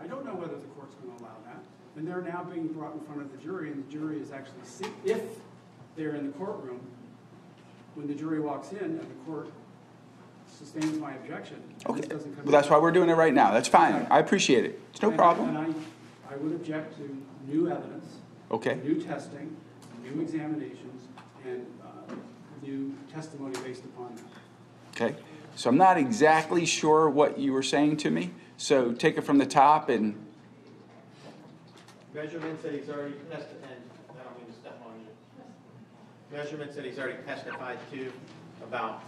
I don't know whether the court's going to allow that. And they're now being brought in front of the jury, and the jury is actually, if they're in the courtroom, when the jury walks in and the court sustains my objection. Okay, this doesn't come well, that's in. why we're doing it right now. That's fine. Exactly. I appreciate it. It's no problem. And I would object to new evidence, Okay. new testing, new examinations, and new testimony based upon that. Okay. So I'm not exactly sure what you were saying to me. So take it from the top and, Measurements that he's already testified, and I don't mean to step on you. Measurements that he's already testified to about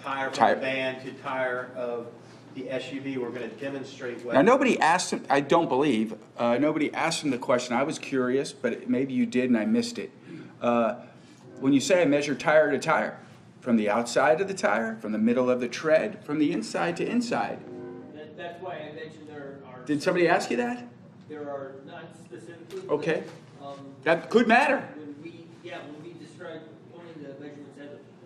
tire from the van to tire of the SUV. We're going to demonstrate what. now nobody asked him, I don't believe, nobody asked him the question. I was curious, but maybe you did and I missed it. When you say I measure tire to tire, from the outside of the tire, from the middle of the tread, from the inside to inside. That's why I mentioned there are. Did somebody ask you that? There are not specifically. Okay. But, That could matter. when we describe only the measurements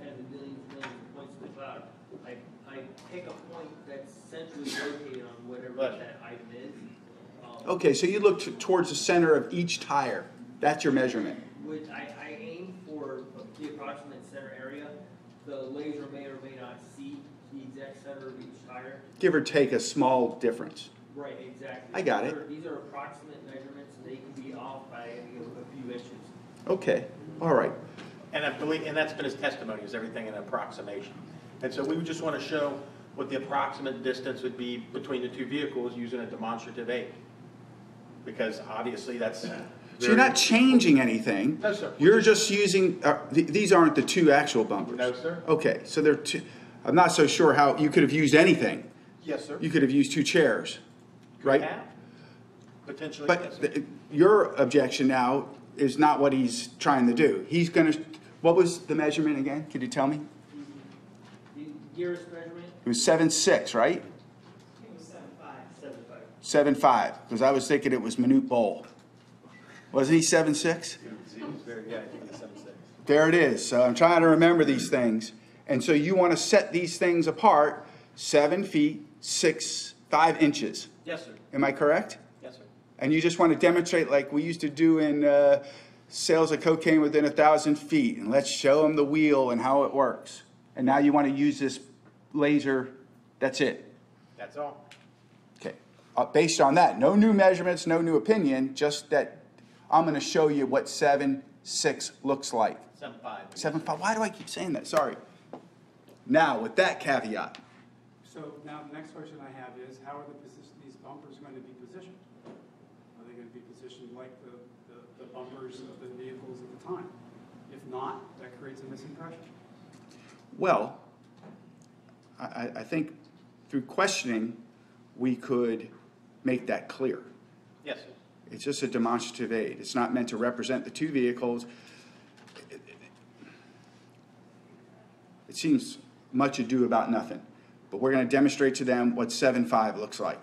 as a millions of points in the cloud, I pick a point that's centrally located on whatever that item is. Okay, so you look towards the center of each tire. That's your measurement. Which I aim for the approximate center area. The laser may or may not see the exact center of each tire. Give or take a small difference. Right, exactly. I got it. These are approximate measurements, and they can be off by a few inches. Okay, all right. And I believe, and that's been his testimony, is everything an approximation. And so we would just want to show what the approximate distance would be between the two vehicles using a demonstrative aid. Because obviously that's. So you're not changing anything. No, sir. You're just using, these aren't the two actual bumpers. No, sir. Okay, so they're two, I'm not so sure how, you could have used anything. Yes, sir. You could have used two chairs, right? Have. Potentially, But yes, sir. your objection now is not what he's trying to do. He's gonna, what was the measurement again? Could you tell me? The gear's measurement, It was 7'6", right? it was 7.5. 7.5. 7'5", because I was thinking it was Minute Bowl. Wasn't he 7'6"? Yeah, I think it's 7.6. There it is. So I'm trying to remember these things. And so you want to set these things apart 7 feet, 5 inches. Yes, sir. Am I correct? Yes, sir. And you just want to demonstrate like we used to do in sales of cocaine within 1,000 feet. And let's show them the wheel and how it works. And now you want to use this laser. That's it. That's all. Okay. Based on that, no new measurements, no new opinion, just that I'm going to show you what 7'6" looks like. 7.5. 7'5". Why do I keep saying that? Sorry. Now, with that caveat, So now the next question I have is, how are these bumpers going to be positioned? Are they going to be positioned like the bumpers of the vehicles at the time? If not, that creates a misimpression. well, I think through questioning, we could make that clear. Yes, sir. It's just a demonstrative aid. It's not meant to represent the two vehicles. It seems much ado about nothing, but we're going to demonstrate to them what 7.5 looks like.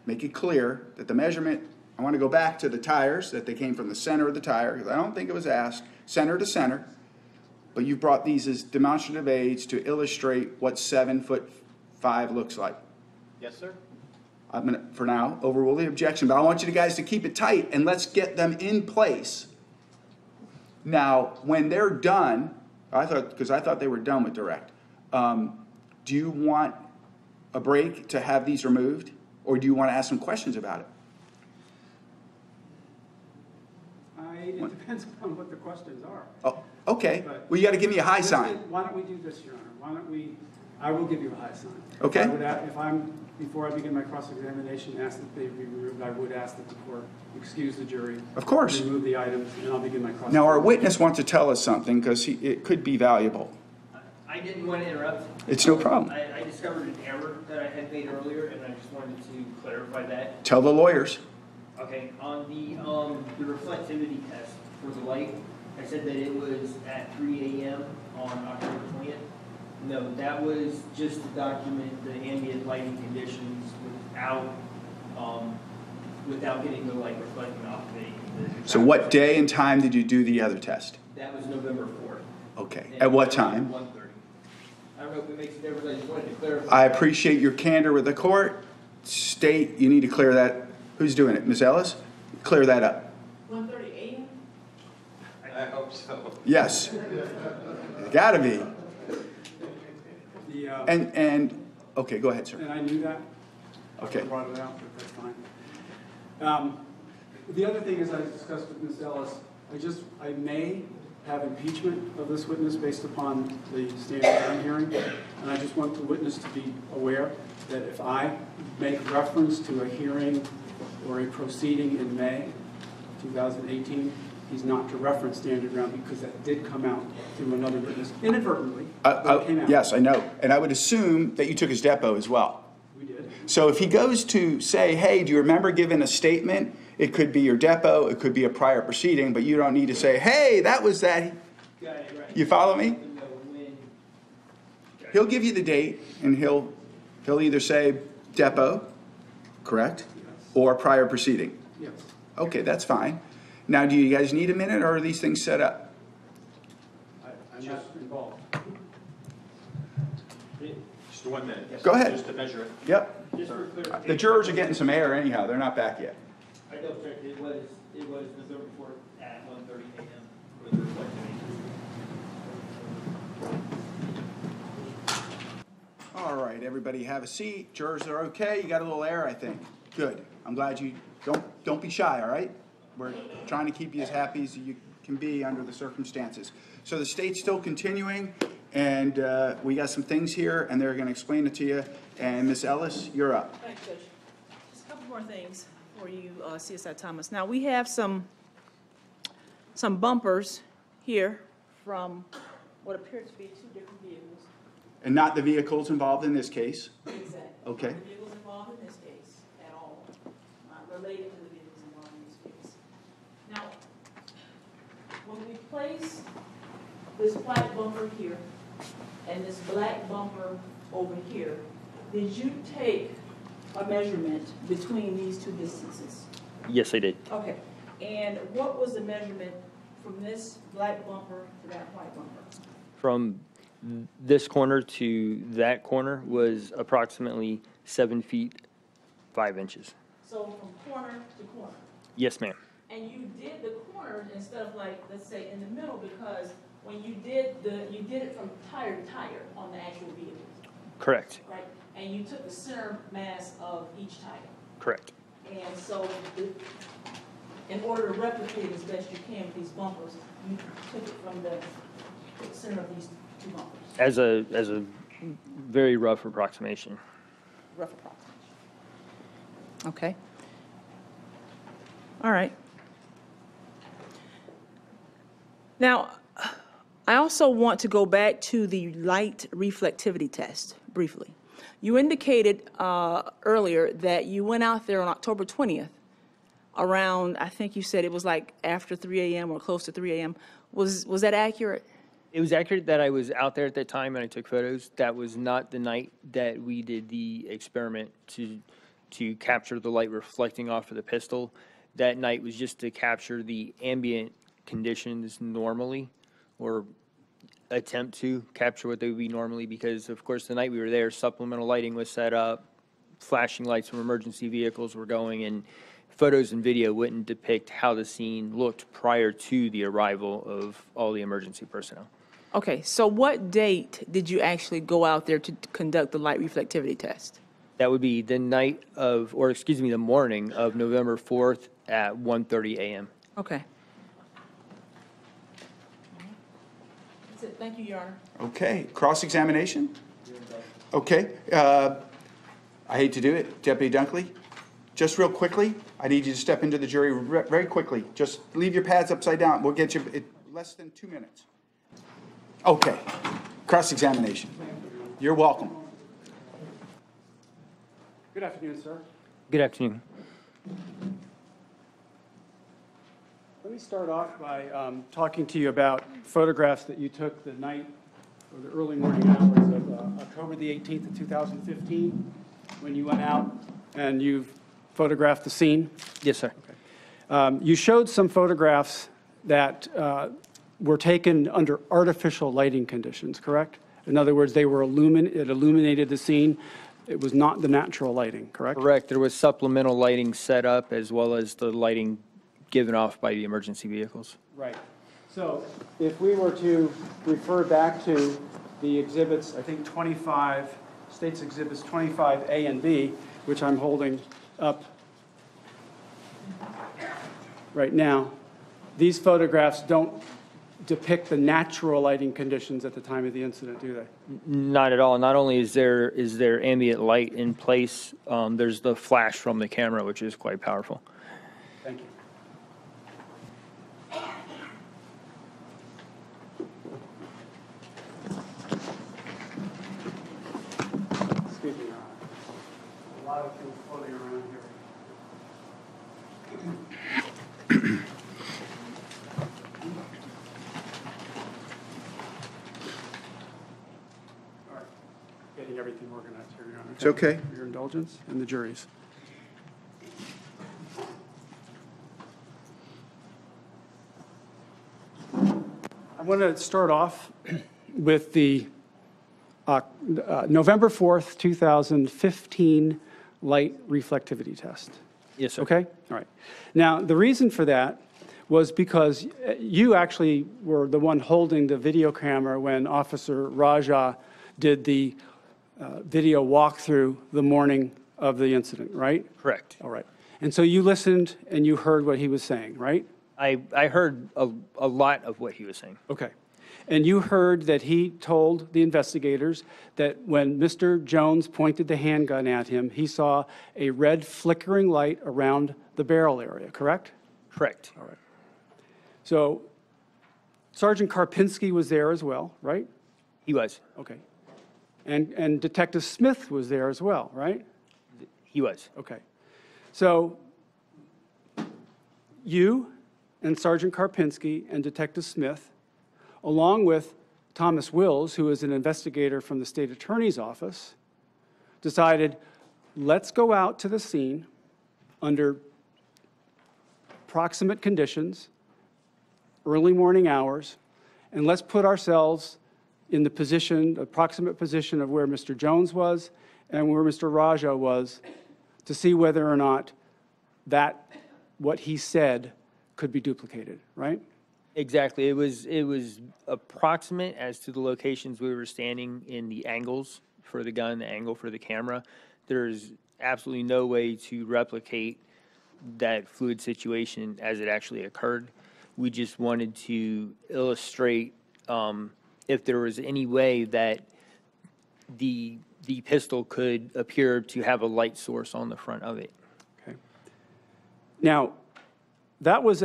Make it clear that the measurement, I want to go back to the tires, that they came from the center of the tire, because I don't think it was asked, center to center, but you brought these as demonstrative aids to illustrate what 7'5" looks like. Yes, sir. I'm going to, for now, overrule the objection, but I want you guys to keep it tight and let's get them in place. Now, when they're done, because I thought they were done with direct, do you want a break to have these removed, or do you want to ask some questions about it? It depends on what the questions are. Oh, okay. But- Well, you got to give me a high sign. Why don't we do this, Your Honor? Why don't we, I will give you a high sign. Okay. If I'm, before I begin my cross-examination, ask that they be removed, I would ask that the court excuse the jury. Of course. Remove the items, and I'll begin my cross-examination. Now, our witness wants to tell us something because it could be valuable. I didn't want to interrupt. It's no problem. I discovered an error that I had made earlier, and I just wanted to clarify that. Tell the lawyers. Okay, on the reflectivity test for the light, I said that it was at 3 a.m. on October 20th. No, that was just to document the ambient lighting conditions without getting the light reflecting off of it. So what day and time did you do the other test? That was November 4th. Okay. At what time? 1:30. I don't know if it makes a difference, I just wanted to clarify. I appreciate your candor with the court. State, you need to clear that. Who's doing it? Ms. Ellis? Clear that up. 1:30 a.m.? I hope so. Yes. It's gotta be. The, Okay, go ahead, sir. and I knew that. Okay. I brought it out, but that's fine. The other thing is I discussed with Ms. Ellis, I may have impeachment of this witness based upon the stand down hearing. And I just want the witness to be aware that if I make reference to a hearing or a proceeding in May 2018, he's not to reference standard ground because that did come out through another witness inadvertently. But it came out. Yes, I know. And I would assume that you took his depo as well. We did. So if he goes to say, hey, do you remember giving a statement? It could be your depo, it could be a prior proceeding, but you don't need to say, hey, that was that. You follow me? He'll give you the date, and he'll either say depo, correct? Yes. Or prior proceeding. Yes. Okay, that's fine. Now, do you guys need a minute, or are these things set up? I'm not involved. Just 1 minute. Go ahead. Just to measure it. Yep. Just for clarification. The jurors are getting some air anyhow. They're not back yet. I double checked, it was November 4th at 1:30 a.m. for the reflective. All right, everybody have a seat. Jurors are okay. You got a little air, I think. Good. I'm glad you don't be shy, all right? We're trying to keep you as happy as you can be under the circumstances. So the state's still continuing, and we got some things here, and they're going to explain it to you. And Ms. Ellis, you're up. Thanks, Judge. Just a couple more things for you, CSI Thomas. Now, we have some bumpers here from what appear to be two different vehicles. And not the vehicles involved in this case. Exactly. Okay. The vehicles involved in this case at all, not related to the vehicles involved in this case. Now, when we place this black bumper here and this black bumper over here, did you take a measurement between these two distances? Yes, I did. Okay. And what was the measurement from this black bumper to that white bumper? From this corner to that corner was approximately 7 feet 5 inches. So from corner to corner. Yes, ma'am. And you did the corners instead of like, let's say in the middle, because when you did it from tire to tire on the actual vehicle, Correct. right? And you took the center mass of each tire. Correct. And so in order to replicate as best you can with these bumpers, you took it from the center of these two bumpers. As a very rough approximation. Rough approximation. Okay. All right. Now, I also want to go back to the light reflectivity test briefly. You indicated earlier that you went out there on October 20th around, I think you said it was like after 3 a.m. or close to 3 a.m. Was that accurate? It was accurate that I was out there at that time and I took photos. That was not the night that we did the experiment to capture the light reflecting off of the pistol. That night was just to capture the ambient conditions normally, or attempt to capture what they would be normally, because of course the night we were there, supplemental lighting was set up, flashing lights from emergency vehicles were going, and photos and video wouldn't depict how the scene looked prior to the arrival of all the emergency personnel. Okay, so what date did you actually go out there to conduct the light reflectivity test? That would be the night of, or excuse me, the morning of November 4th at 1:30 a.m. Okay. That's it. Thank you, Your Honor. Okay, cross-examination? Okay, I hate to do it, Deputy Dunkley. Just real quickly, I need you to step into the jury very quickly. Just leave your pads upside down. We'll get you less than 2 minutes. Okay, cross-examination. You're welcome. Good afternoon, sir. Good afternoon. Let me start off by talking to you about photographs that you took the night or the early morning hours of October the 18th of 2015, when you went out and you photographed the scene. Yes, sir. You showed some photographs that were taken under artificial lighting conditions, correct? In other words, they were it illuminated the scene. It was not the natural lighting, correct? Correct. There was supplemental lighting set up as well as the lighting given off by the emergency vehicles. Right. So if we were to refer back to the exhibits, I think 25, State's Exhibits 25A and B, which I'm holding up right now, these photographs don't depict the natural lighting conditions at the time of the incident, do they? Not at all. Not only is there ambient light in place, there's the flash from the camera, which is quite powerful. Thank you. Excuse me, a lot of things floating around here. All right, getting everything organized here, Your Honor. It's okay. For your indulgence and the jury's. I want to start off with the November 4th, 2015 light reflectivity test. Yes, sir. Okay? All right. Now, the reason for that was because you actually were the one holding the video camera when Officer Raja did the video walkthrough the morning of the incident, right? Correct. All right. And so you listened and you heard what he was saying, right? I heard a lot of what he was saying. Okay. And you heard that he told the investigators that when Mr. Jones pointed the handgun at him, he saw a red flickering light around the barrel area, correct? Correct. All right. So Sergeant Karpinski was there as well, right? He was. Okay. And Detective Smith was there as well, right? He was. Okay. So you and Sergeant Karpinski and Detective Smith, along with Thomas Wills, who is an investigator from the state attorney's office, decided, let's go out to the scene under proximate conditions, early morning hours, and let's put ourselves in the position, approximate position of where Mr. Jones was and where Mr. Raja was to see whether or not that, what he said, could be duplicated, right? Exactly. It was approximate as to the locations we were standing in, the angles for the gun, the angle for the camera. There's absolutely no way to replicate that fluid situation as it actually occurred. We just wanted to illustrate if there was any way that the pistol could appear to have a light source on the front of it. Okay. Now, that was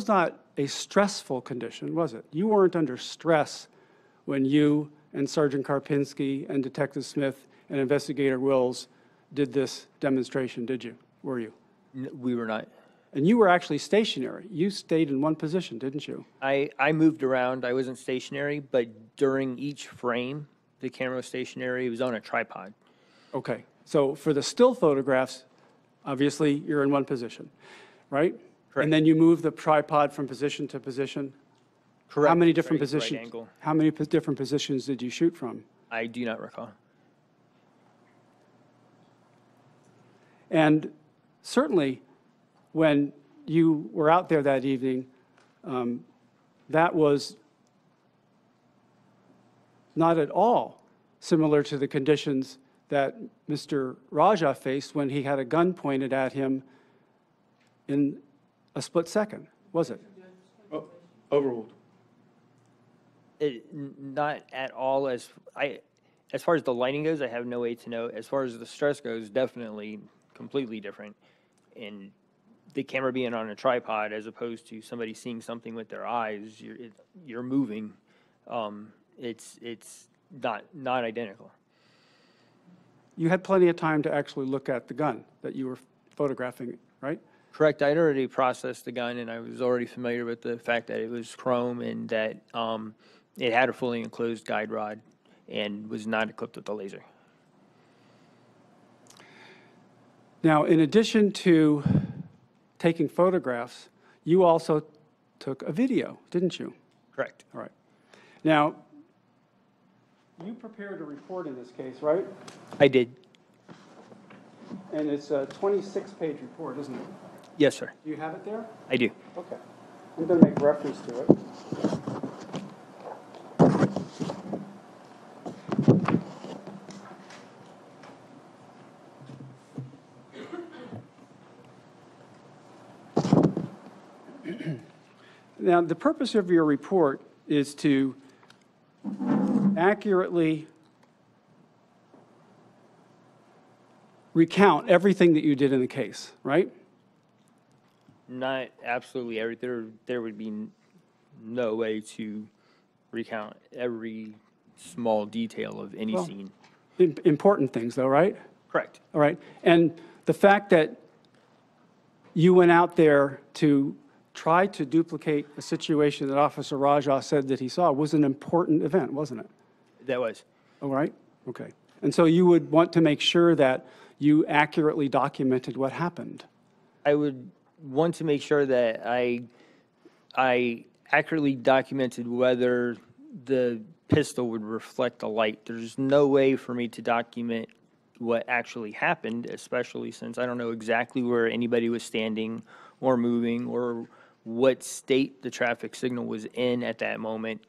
not a stressful condition, was it? You weren't under stress when you and Sergeant Karpinski and Detective Smith and Investigator Wills did this demonstration, did you? Were you? We were not. And you were actually stationary. You stayed in one position, didn't you? I moved around. I wasn't stationary, but during each frame, the camera was stationary. It was on a tripod. Okay. So for the still photographs, obviously you're in one position, right? Correct. And then you move the tripod from position to position? Correct. How many different Right positions? angle. How many different positions did you shoot from? I do not recall. And certainly, when you were out there that evening, that was not at all similar to the conditions that Mr. Raja faced when he had a gun pointed at him in a split second, was it? Overruled. Not at all. As far as the lighting goes, I have no way to know. As far as the stress goes, definitely completely different. And the camera being on a tripod as opposed to somebody seeing something with their eyes, you're moving. It's not identical. You had plenty of time to actually look at the gun that you were photographing, right? Correct. I'd already processed the gun, and I was already familiar with the fact that it was chrome and that it had a fully enclosed guide rod and was not equipped with a laser. Now, in addition to taking photographs, you also took a video, didn't you? Correct. All right. Now, you prepared a report in this case, right? I did. And it's a 26-page report, isn't it? Yes, sir. Do you have it there? I do. Okay. I'm going to make reference to it. Now, the purpose of your report is to accurately recount everything that you did in the case, right? Not absolutely everything. There would be no way to recount every small detail of any Well, scene. Important things, though, right? Correct. All right. And the fact that you went out there to try to duplicate a situation that Officer Raja said that he saw was an important event, wasn't it? That was. All right? Okay. And so you would want to make sure that you accurately documented what happened. I would want to make sure that I accurately documented whether the pistol would reflect the light. There's no way for me to document what actually happened, especially since I don't know exactly where anybody was standing or moving or what state the traffic signal was in at that moment.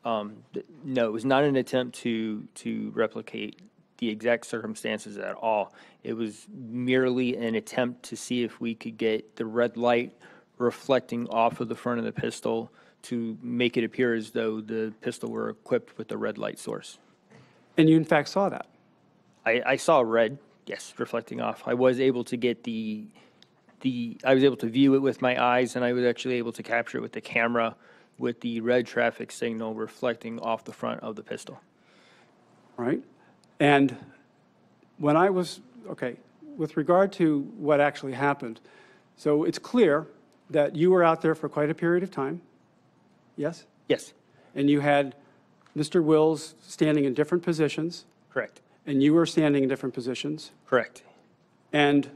No, it was not an attempt to replicate the exact circumstances at all. It was merely an attempt to see if we could get the red light reflecting off of the front of the pistol to make it appear as though the pistol were equipped with the red light source. And you, in fact, saw that? I saw red, yes, reflecting off. I was able to get I was able to view it with my eyes, and I was actually able to capture it with the camera with the red traffic signal reflecting off the front of the pistol. Right? And when I was, okay, with regard to what actually happened, so it's clear that you were out there for quite a period of time, yes? Yes, And you had Mr. Wills standing in different positions, correct, and you were standing in different positions, correct. and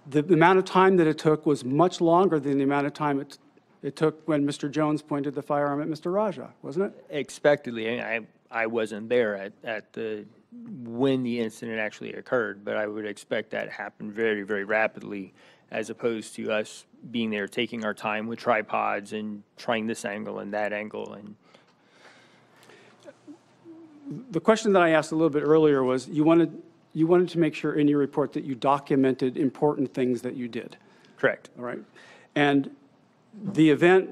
the amount of time that it took was much longer than the amount of time it took when Mr. Jones pointed the firearm at Mr. Raja, wasn't it? Expectedly, I wasn't there when the incident actually occurred, but I would expect that happened very, very rapidly, as opposed to us being there, taking our time with tripods and trying this angle and that angle. And The question that I asked a little bit earlier was, you wanted to make sure in your report that you documented important things that you did, correct, all right? And the event,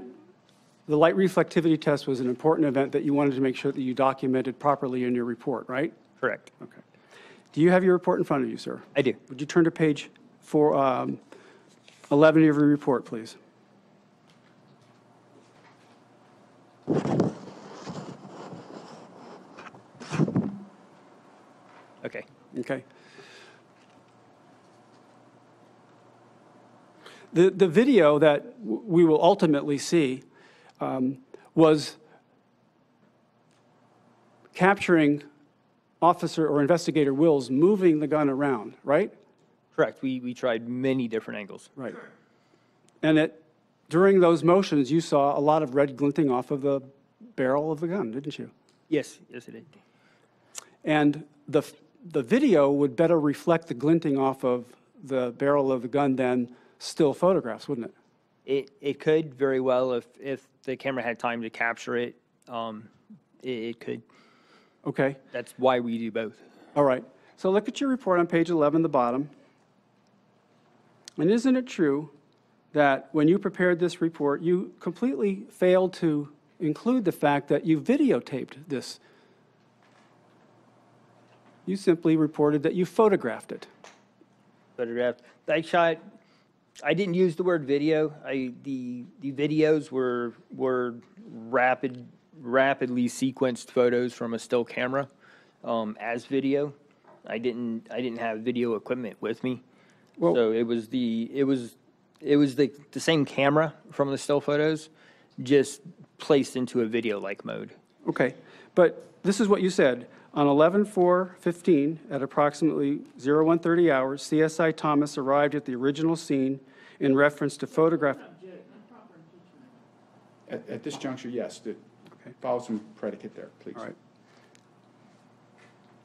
the light reflectivity test was an important event that you wanted to make sure that you documented properly in your report, right? correct. Okay. Do you have your report in front of you, sir? I do. Would you turn to page 11 of your report, please? Okay. Okay. The video that we will ultimately see was capturing Officer or Investigator Wills moving the gun around, right? Correct. We tried many different angles. Right. And during those motions, you saw a lot of red glinting off of the barrel of the gun, didn't you? Yes, yes, it did. And the video would better reflect the glinting off of the barrel of the gun than still photographs, wouldn't it? It could very well, if the camera had time to capture it, it could. Okay. That's why we do both. All right. So look at your report on page 11, the bottom. And isn't it true that when you prepared this report, you completely failed to include the fact that you videotaped this? You simply reported that you photographed it. Photograph. I didn't use the word video. The videos were rapidly sequenced photos from a still camera as video. I didn't have video equipment with me, Well, so it was the same camera from the still photos, just placed into a video-like mode. okay. But this is what you said. On 11/4/15, at approximately 01:30 hours, CSI Thomas arrived at the original scene in reference to photograph. At this juncture, yes. Okay. Follow some predicate there, please. All right.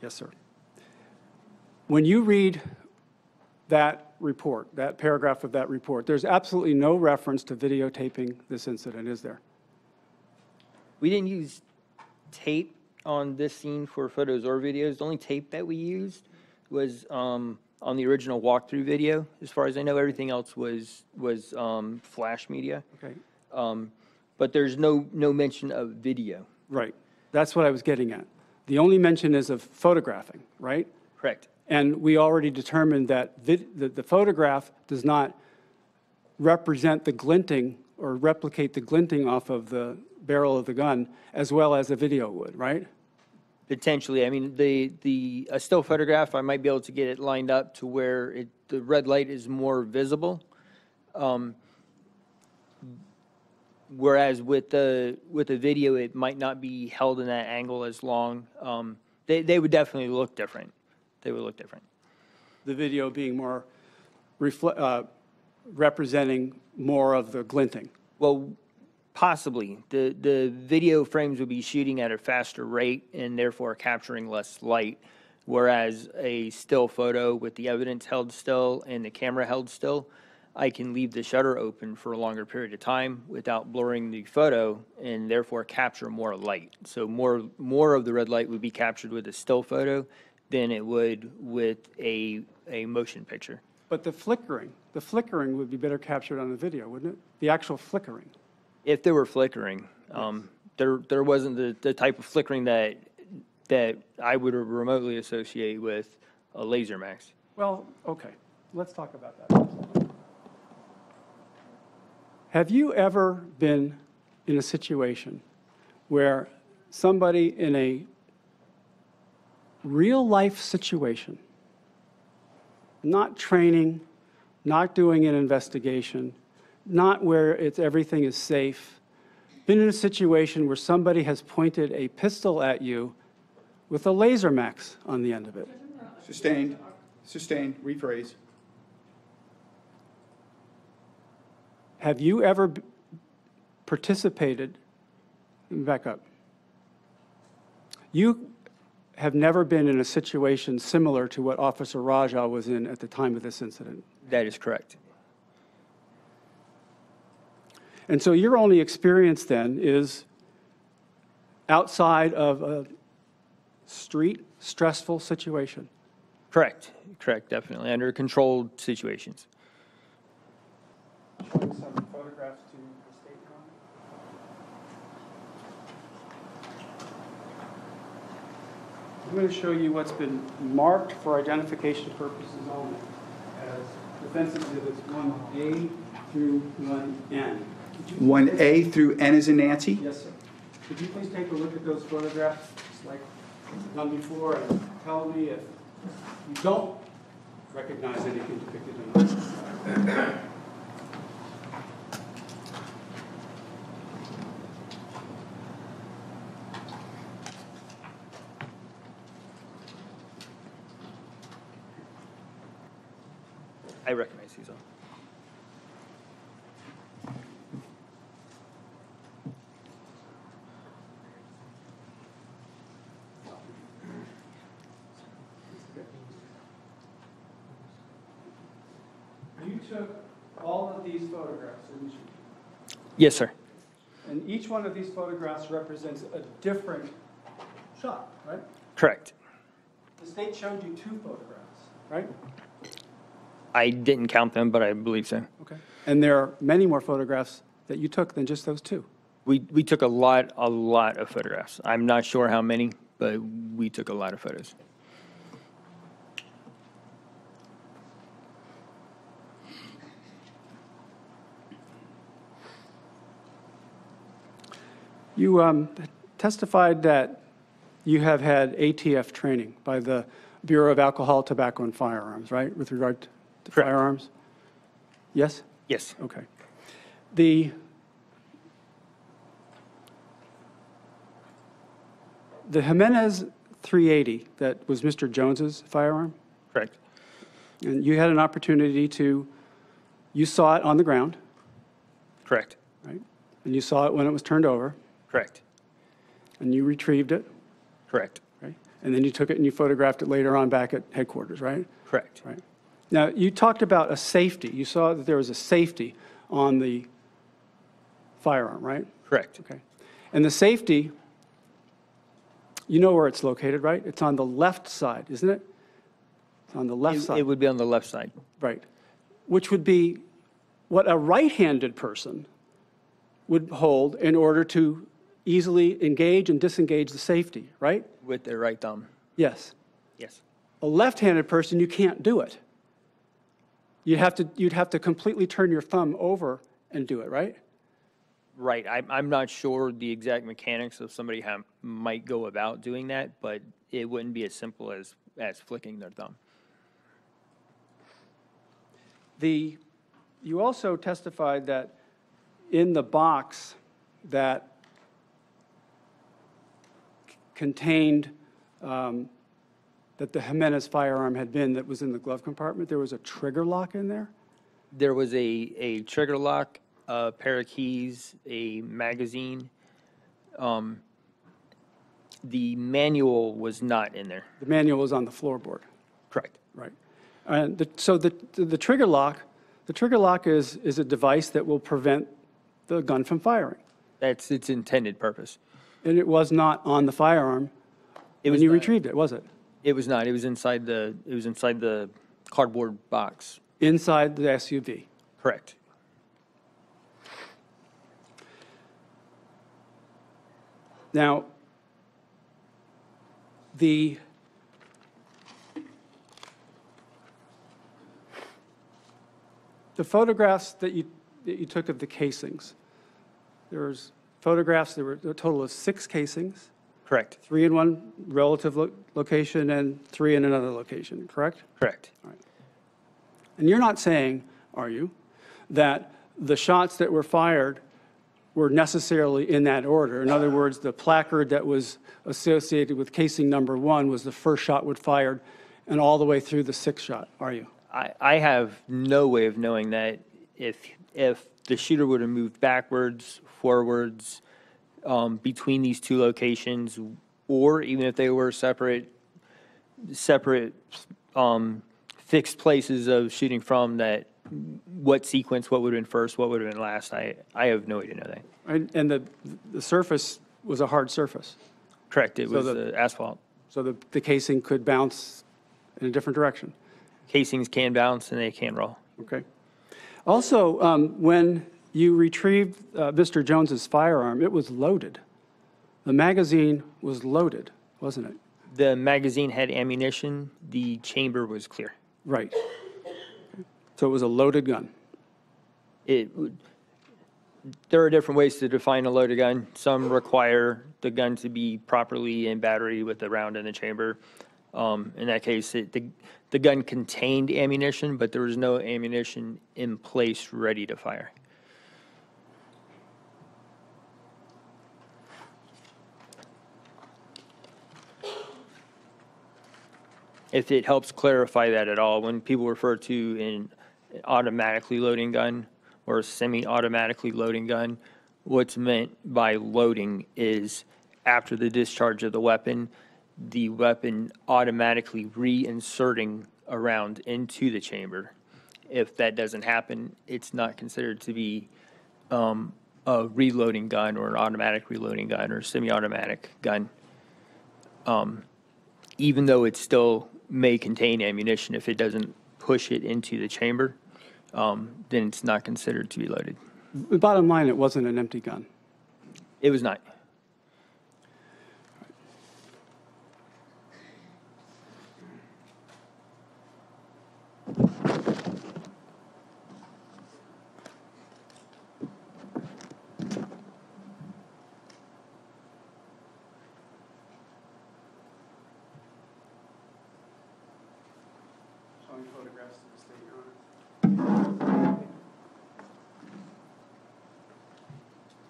Yes, sir. When you read that report, that paragraph of that report, there's absolutely no reference to videotaping this incident, is there? We didn't use tape on this scene for photos or videos. The only tape that we used was on the original walkthrough video. As far as I know, everything else was flash media. Okay. But there's no mention of video. Right. That's what I was getting at. The only mention is of photographing, right? Correct. And we already determined that the photograph does not represent the glinting or replicate the glinting off of the barrel of the gun as well as a video would, right? Potentially. I mean, a still photograph, I might be able to get it lined up to where the red light is more visible. Whereas with the video, it might not be held in that angle as long. They would definitely look different. They would look different. The video being more representing more of the glinting. Well, possibly. The video frames would be shooting at a faster rate and therefore capturing less light, whereas a still photo with the evidence held still and the camera held still, I can leave the shutter open for a longer period of time without blurring the photo and therefore capture more light. So more of the red light would be captured with a still photo than it would with a motion picture. But the flickering would be better captured on the video, wouldn't it? The actual flickering. If there were flickering, there wasn't the type of flickering that I would remotely associate with a laser max. Well, okay, let's talk about that. Have you ever been in a situation where somebody in a real life situation, not training, not doing an investigation, not where everything is safe, been in a situation where somebody has pointed a pistol at you with a laser max on the end of it? Sustained, rephrase. Have you ever participated, back up, you have never been in a situation similar to what Officer Raja was in at the time of this incident? That is correct. And so your only experience then is outside of a street stressful situation? Correct, definitely, under controlled situations. Showing some photographs to the state Congress. I'm going to show you what's been marked for identification purposes only as Defense Exhibits 1A through 1N. 1A through N as in Nancy? Yes, sir. Could you please take a look at those photographs, just like done before, and tell me if you don't recognize anything depicted in them? I recognize these all. You took all of these photographs, didn't you? Yes, sir. And each one of these photographs represents a different shot, right? Correct. The state showed you 2 photographs, right? I didn't count them, but I believe so. Okay. And there are many more photographs that you took than just those 2. We took a lot of photographs. I'm not sure how many, but we took a lot of photos. You testified that you have had ATF training by the Bureau of Alcohol, Tobacco, and Firearms, right, with regard to Correct. firearms? Yes? Yes. Okay. The Jimenez 380, that was Mr. Jones's firearm, Correct. and you had an opportunity you saw it on the ground, Correct. right? And you saw it when it was turned over. Correct. and you retrieved it, Correct. right? And then you took it and you photographed it later on back at headquarters, right? Correct. Right. Now, you talked about a safety. You saw that there was a safety on the firearm, right? Correct. Okay. And the safety, you know where it's located, right? It's on the left side, isn't it? It's on the left side. It would be on the left side. Right. Which would be what a right-handed person would hold in order to easily engage and disengage the safety, right? With their right thumb. Yes. Yes. A left-handed person, you can't do it. You'd have to completely turn your thumb over and do it, right? Right. I'm not sure the exact mechanics of somebody how might go about doing that, but it wouldn't be as simple as flicking their thumb. You also testified that in the box that contained that the Jimenez firearm had been that was in the glove compartment, there was a trigger lock in there? There was a trigger lock, a pair of keys, a magazine. The manual was not in there. The manual was on the floorboard. Correct. Right. And so the trigger lock is a device that will prevent the gun from firing. That's its intended purpose. And it was not on the firearm when you retrieved it, was it? It was not. It was inside the cardboard box. Inside the SUV. Correct. Now, the photographs that you took of the casings, there were a total of 6 casings, Correct. 3 in one relative location and 3 in another location, correct? Correct. All right. And you're not saying, are you, that the shots that were fired were necessarily in that order? In other words, the placard that was associated with casing number 1 was the first shot was fired and all the way through the 6th shot, are you? I have no way of knowing that if the shooter would have moved backwards, forwards, between these 2 locations, or even if they were separate fixed places of shooting from, that what sequence, what would have been first, what would have been last, I have no way to know that. And the surface was a hard surface. Correct, it So was the asphalt. So the casing could bounce in a different direction. Casings can bounce and they can roll. Okay. Also, when you retrieved Mr. Jones's firearm, it was loaded. The magazine was loaded, wasn't it? The magazine had ammunition, the chamber was clear. Right. So it was a loaded gun. There are different ways to define a loaded gun. Some require the gun to be properly in battery with the round in the chamber. In that case, the gun contained ammunition, but there was no ammunition in place ready to fire. If it helps clarify that at all, when people refer to an automatically loading gun or a semi-automatically loading gun, what's meant by loading is after the discharge of the weapon automatically reinserting a round into the chamber. If that doesn't happen, it's not considered to be a reloading gun or an automatic reloading gun or semi-automatic gun. Even though it still may contain ammunition, if it doesn't push it into the chamber, then it's not considered to be loaded. The bottom line, it wasn't an empty gun. It was not. Showing photographs to the state, Your Honor.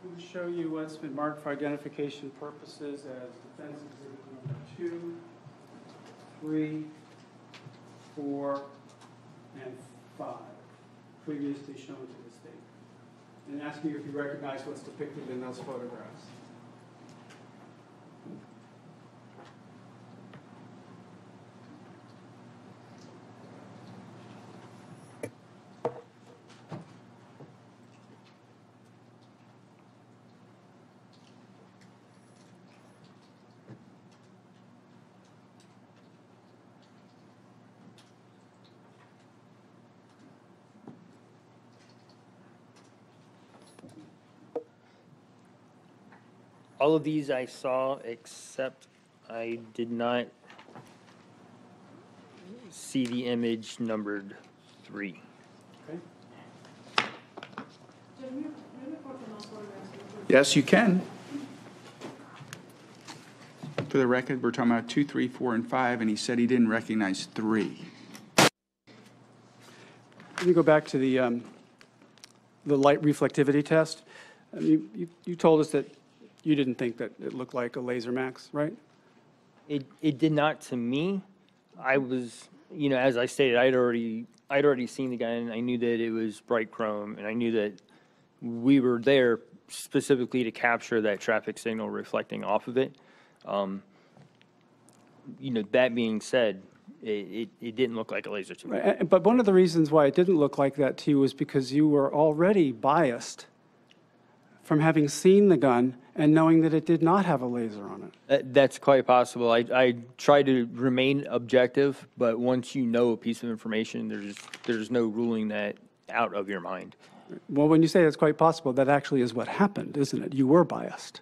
I'm going to show you what's been marked for identification purposes as defense exhibit number 2, 3, 4, and 5, previously shown to the state. And ask you if you recognize what's depicted in those photographs. All of these I saw, except I did not see the image numbered 3. Okay? Yes, you can. For the record, we're talking about 2, 3, 4, and 5, and he said he didn't recognize 3. Let me go back to the light reflectivity test. I mean, you told us that you didn't think that it looked like a laser max, right? It did not to me. I was, as I stated, I'd already seen the gun. I knew that it was bright chrome, and I knew that we were there specifically to capture that traffic signal reflecting off of it. That being said, it didn't look like a laser to me. Right. But one of the reasons why it didn't look like that to you was because you were already biased from having seen the gun and knowing that it did not have a laser on it. That's quite possible. I try to remain objective, but once you know a piece of information, there's no ruling that out of your mind. Well, when you say it's quite possible, that actually is what happened, isn't it? You were biased.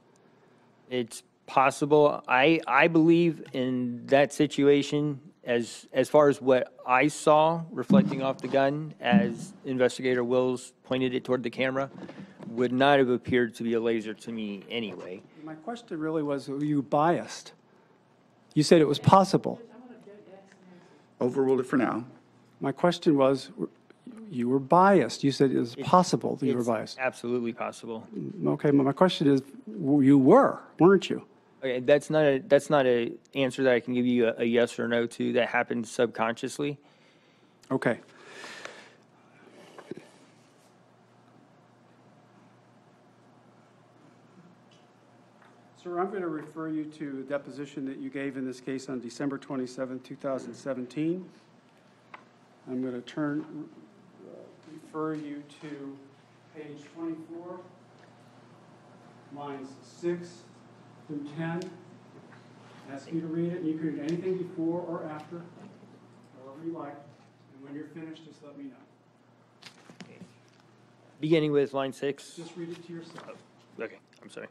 It's possible. I believe in that situation, as far as what I saw reflecting off the gun, as Investigator Wills pointed it toward the camera, would not have appeared to be a laser to me anyway. My question really was, were you biased? You said it was possible. Overruled it for now. My question was, you were biased. You said it was possible that you were It's biased. absolutely possible. Okay, my question is, you were, weren't you? Okay, that's not a answer that I can give you a yes or no to. That happened subconsciously. Okay. Sir, I'm going to refer you to the deposition that you gave in this case on December 27, 2017. I'm going to refer you to page 24, lines 6 through 10. Ask you to read it. You can read anything before or after, however you like. And when you're finished, just let me know. Beginning with line 6. Just read it to yourself. Okay, I'm sorry.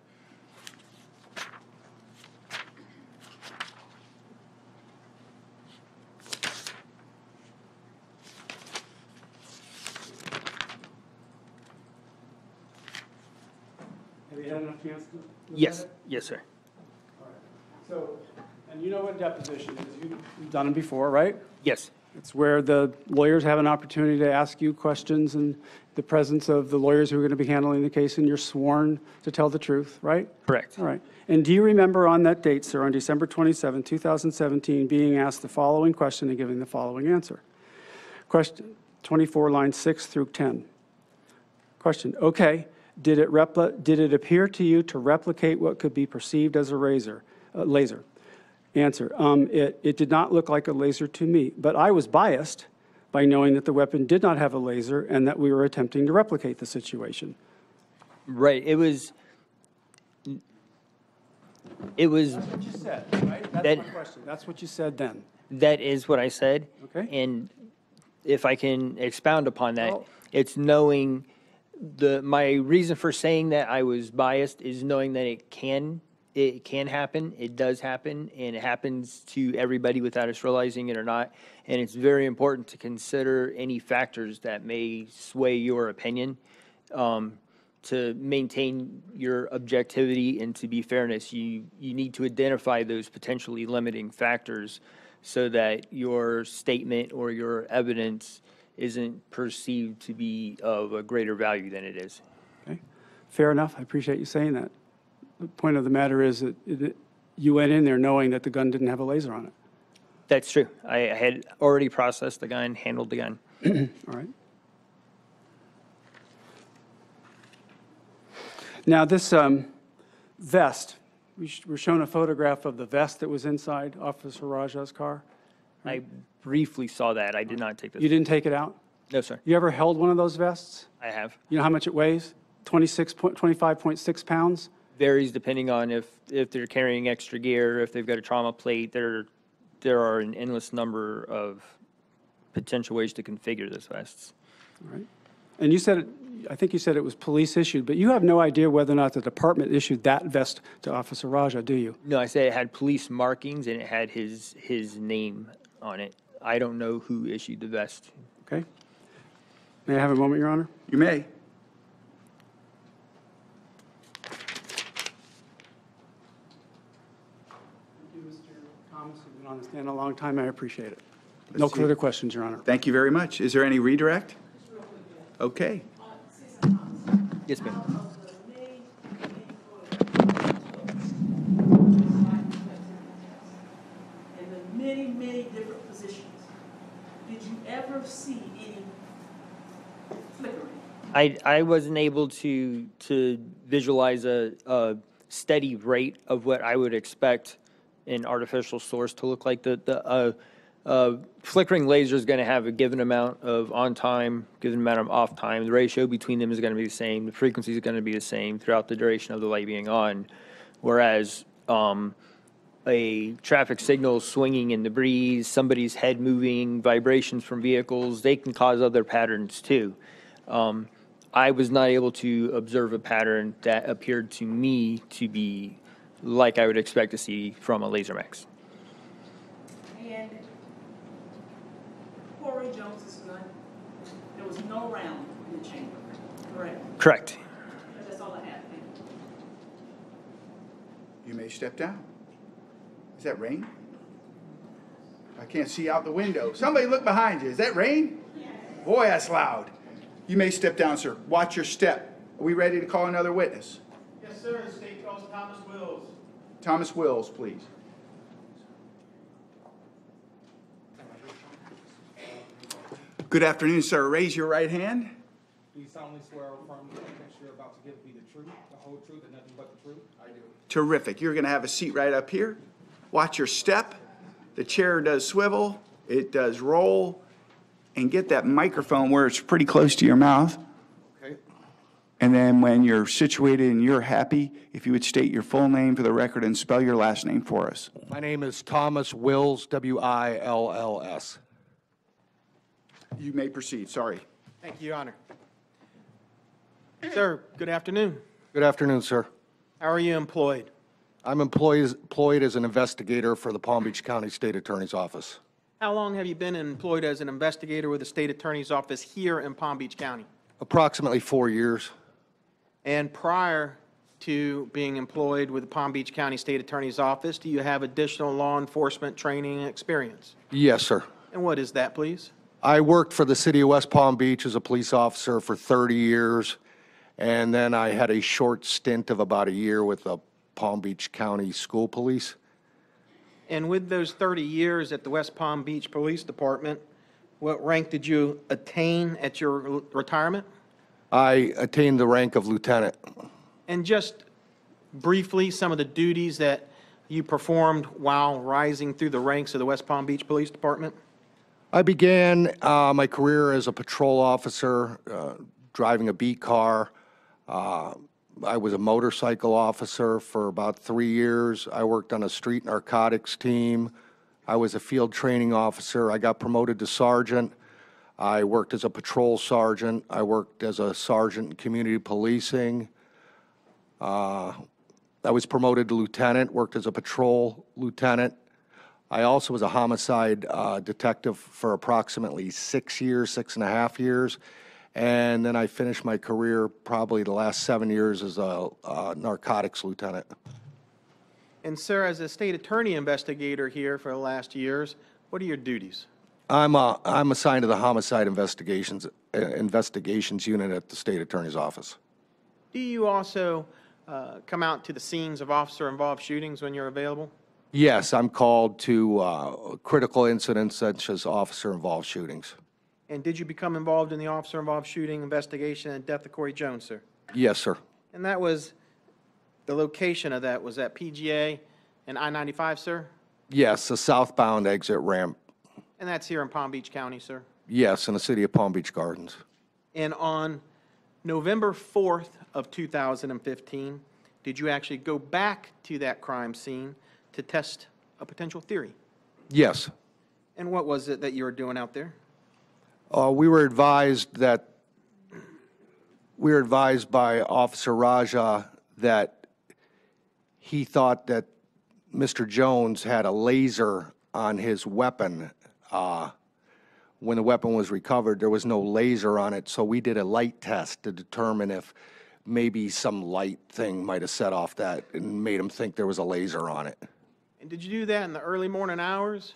Have you had enough chance to look at Yes, it? yes, sir. All right. So, and you know what deposition is. You've done them before, right? Yes, It's where the lawyers have an opportunity to ask you questions in the presence of the lawyers who are going to be handling the case, and you're sworn to tell the truth, right? correct. All right. And do you remember on that date, sir, on December 27, 2017, being asked the following question and giving the following answer? Question 24, lines 6 through 10. Question, okay, did it appear to you to replicate what could be perceived as a laser? Answer, it did not look like a laser to me, but I was biased by knowing that the weapon did not have a laser and that we were attempting to replicate the situation. Right, it was. That's what you said, right? That's That- my question. That's what you said then. That is what I said. Okay. And if I can expound upon that, Well- it's knowing my reason for saying that I was biased is knowing that it can happen, it does happen, and it happens to everybody without us realizing it or not. And it's very important to consider any factors that may sway your opinion. To maintain your objectivity and to be fairness, you need to identify those potentially limiting factors so that your statement or your evidence isn't perceived to be of a greater value than it is. Okay. Fair enough. I appreciate you saying that. The point of the matter is that you went in there knowing that the gun didn't have a laser on it. That's true. I had already processed the gun, handled the gun. All right. Now, this vest, we're shown a photograph of the vest that was inside Officer Raja's car. I briefly saw that. I did not take this. You didn't take it out? No, sir. You ever held one of those vests? I have. You know how much it weighs? 25.6 pounds? Varies depending on if they're carrying extra gear, if they've got a trauma plate. There are an endless number of potential ways to configure those vests. All right. And you said, I think you said it was police issued, but you have no idea whether or not the department issued that vest to Officer Raja, do you? No, I said it had police markings and it had his name on it. I don't know who issued the vest. Okay. May I have a moment, Your Honor? You may. Thank you, Mr. Thomas. You've been on the stand a long time. I appreciate it. No Let's see. further questions, Your Honor. Thank you very much. Is there any redirect? Okay. Yes, ma'am. In the many, many different positions, did you ever see any flickering? I wasn't able to visualize a steady rate of what I would expect an artificial source to look like. The flickering laser is going to have a given amount of on time, given amount of off time. The ratio between them is going to be the same. The frequency is going to be the same throughout the duration of the light being on. Whereas a traffic signal swinging in the breeze, somebody's head moving, vibrations from vehicles, they can cause other patterns too. I was not able to observe a pattern that appeared to me to be like I would expect to see from a laser max. And Corey Jones's gun, there was no round in the chamber, correct? Correct. That's all I have. Thank you. You may step down. Is that rain? I can't see out the window. Somebody look behind you. Is that rain? Yes. Boy, that's loud. You may step down, sir. Watch your step. Are we ready to call another witness? Yes, sir. The state calls Thomas Wills. Thomas Wills, please. Good afternoon, sir. Raise your right hand. Do you solemnly swear or affirm that the information you're about to give be the truth, the whole truth, and nothing but the truth? I do. Terrific. You're going to have a seat right up here. Watch your step. The chair does swivel. It does roll. And get that microphone where it's pretty close to your mouth. Okay. And then when you're situated and you're happy, if you would state your full name for the record and spell your last name for us. My name is Thomas Wills, W-I-L-L-S. You may proceed. Sorry. Thank you, Your Honor. Sir, good afternoon. Good afternoon, sir. How are you employed? I'm employed as an investigator for the Palm Beach County State Attorney's Office. How long have you been employed as an investigator with the State Attorney's Office here in Palm Beach County? Approximately 4 years. And prior to being employed with the Palm Beach County State Attorney's Office, do you have additional law enforcement training and experience? Yes, sir. And what is that, please? I worked for the city of West Palm Beach as a police officer for 30 years, and then I had a short stint of about a year with the Palm Beach County School Police. And with those 30 years at the West Palm Beach Police Department, what rank did you attain at your retirement? I attained the rank of lieutenant. And just briefly, some of the duties that you performed while rising through the ranks of the West Palm Beach Police Department? I began my career as a patrol officer, driving a beat car. I was a motorcycle officer for about 3 years. I worked on a street narcotics team. I was a field training officer. I got promoted to sergeant. I worked as a patrol sergeant. I worked as a sergeant in community policing. I was promoted to lieutenant, worked as a patrol lieutenant. I also was a homicide detective for approximately 6 years, 6.5 years. And then I finished my career probably the last 7 years as a narcotics lieutenant. And sir, as a state attorney investigator here for the last years, what are your duties? I'm assigned to the homicide investigations unit at the state attorney's office. Do you also come out to the scenes of officer-involved shootings when you're available? Yes, I'm called to critical incidents such as officer-involved shootings. And did you become involved in the officer-involved shooting investigation and death of Corey Jones, sir? Yes, sir. And that was, the location of that was at PGA and I-95, sir? Yes, a southbound exit ramp. And that's here in Palm Beach County, sir? Yes, in the city of Palm Beach Gardens. And on November 4th of 2015, did you actually go back to that crime scene to test a potential theory? Yes. And what was it that you were doing out there? We were advised that we were advised by Officer Raja that he thought that Mr. Jones had a laser on his weapon. When the weapon was recovered, there was no laser on it, so we did a light test to determine if maybe some light thing might have set off that and made him think there was a laser on it. And did you do that in the early morning hours?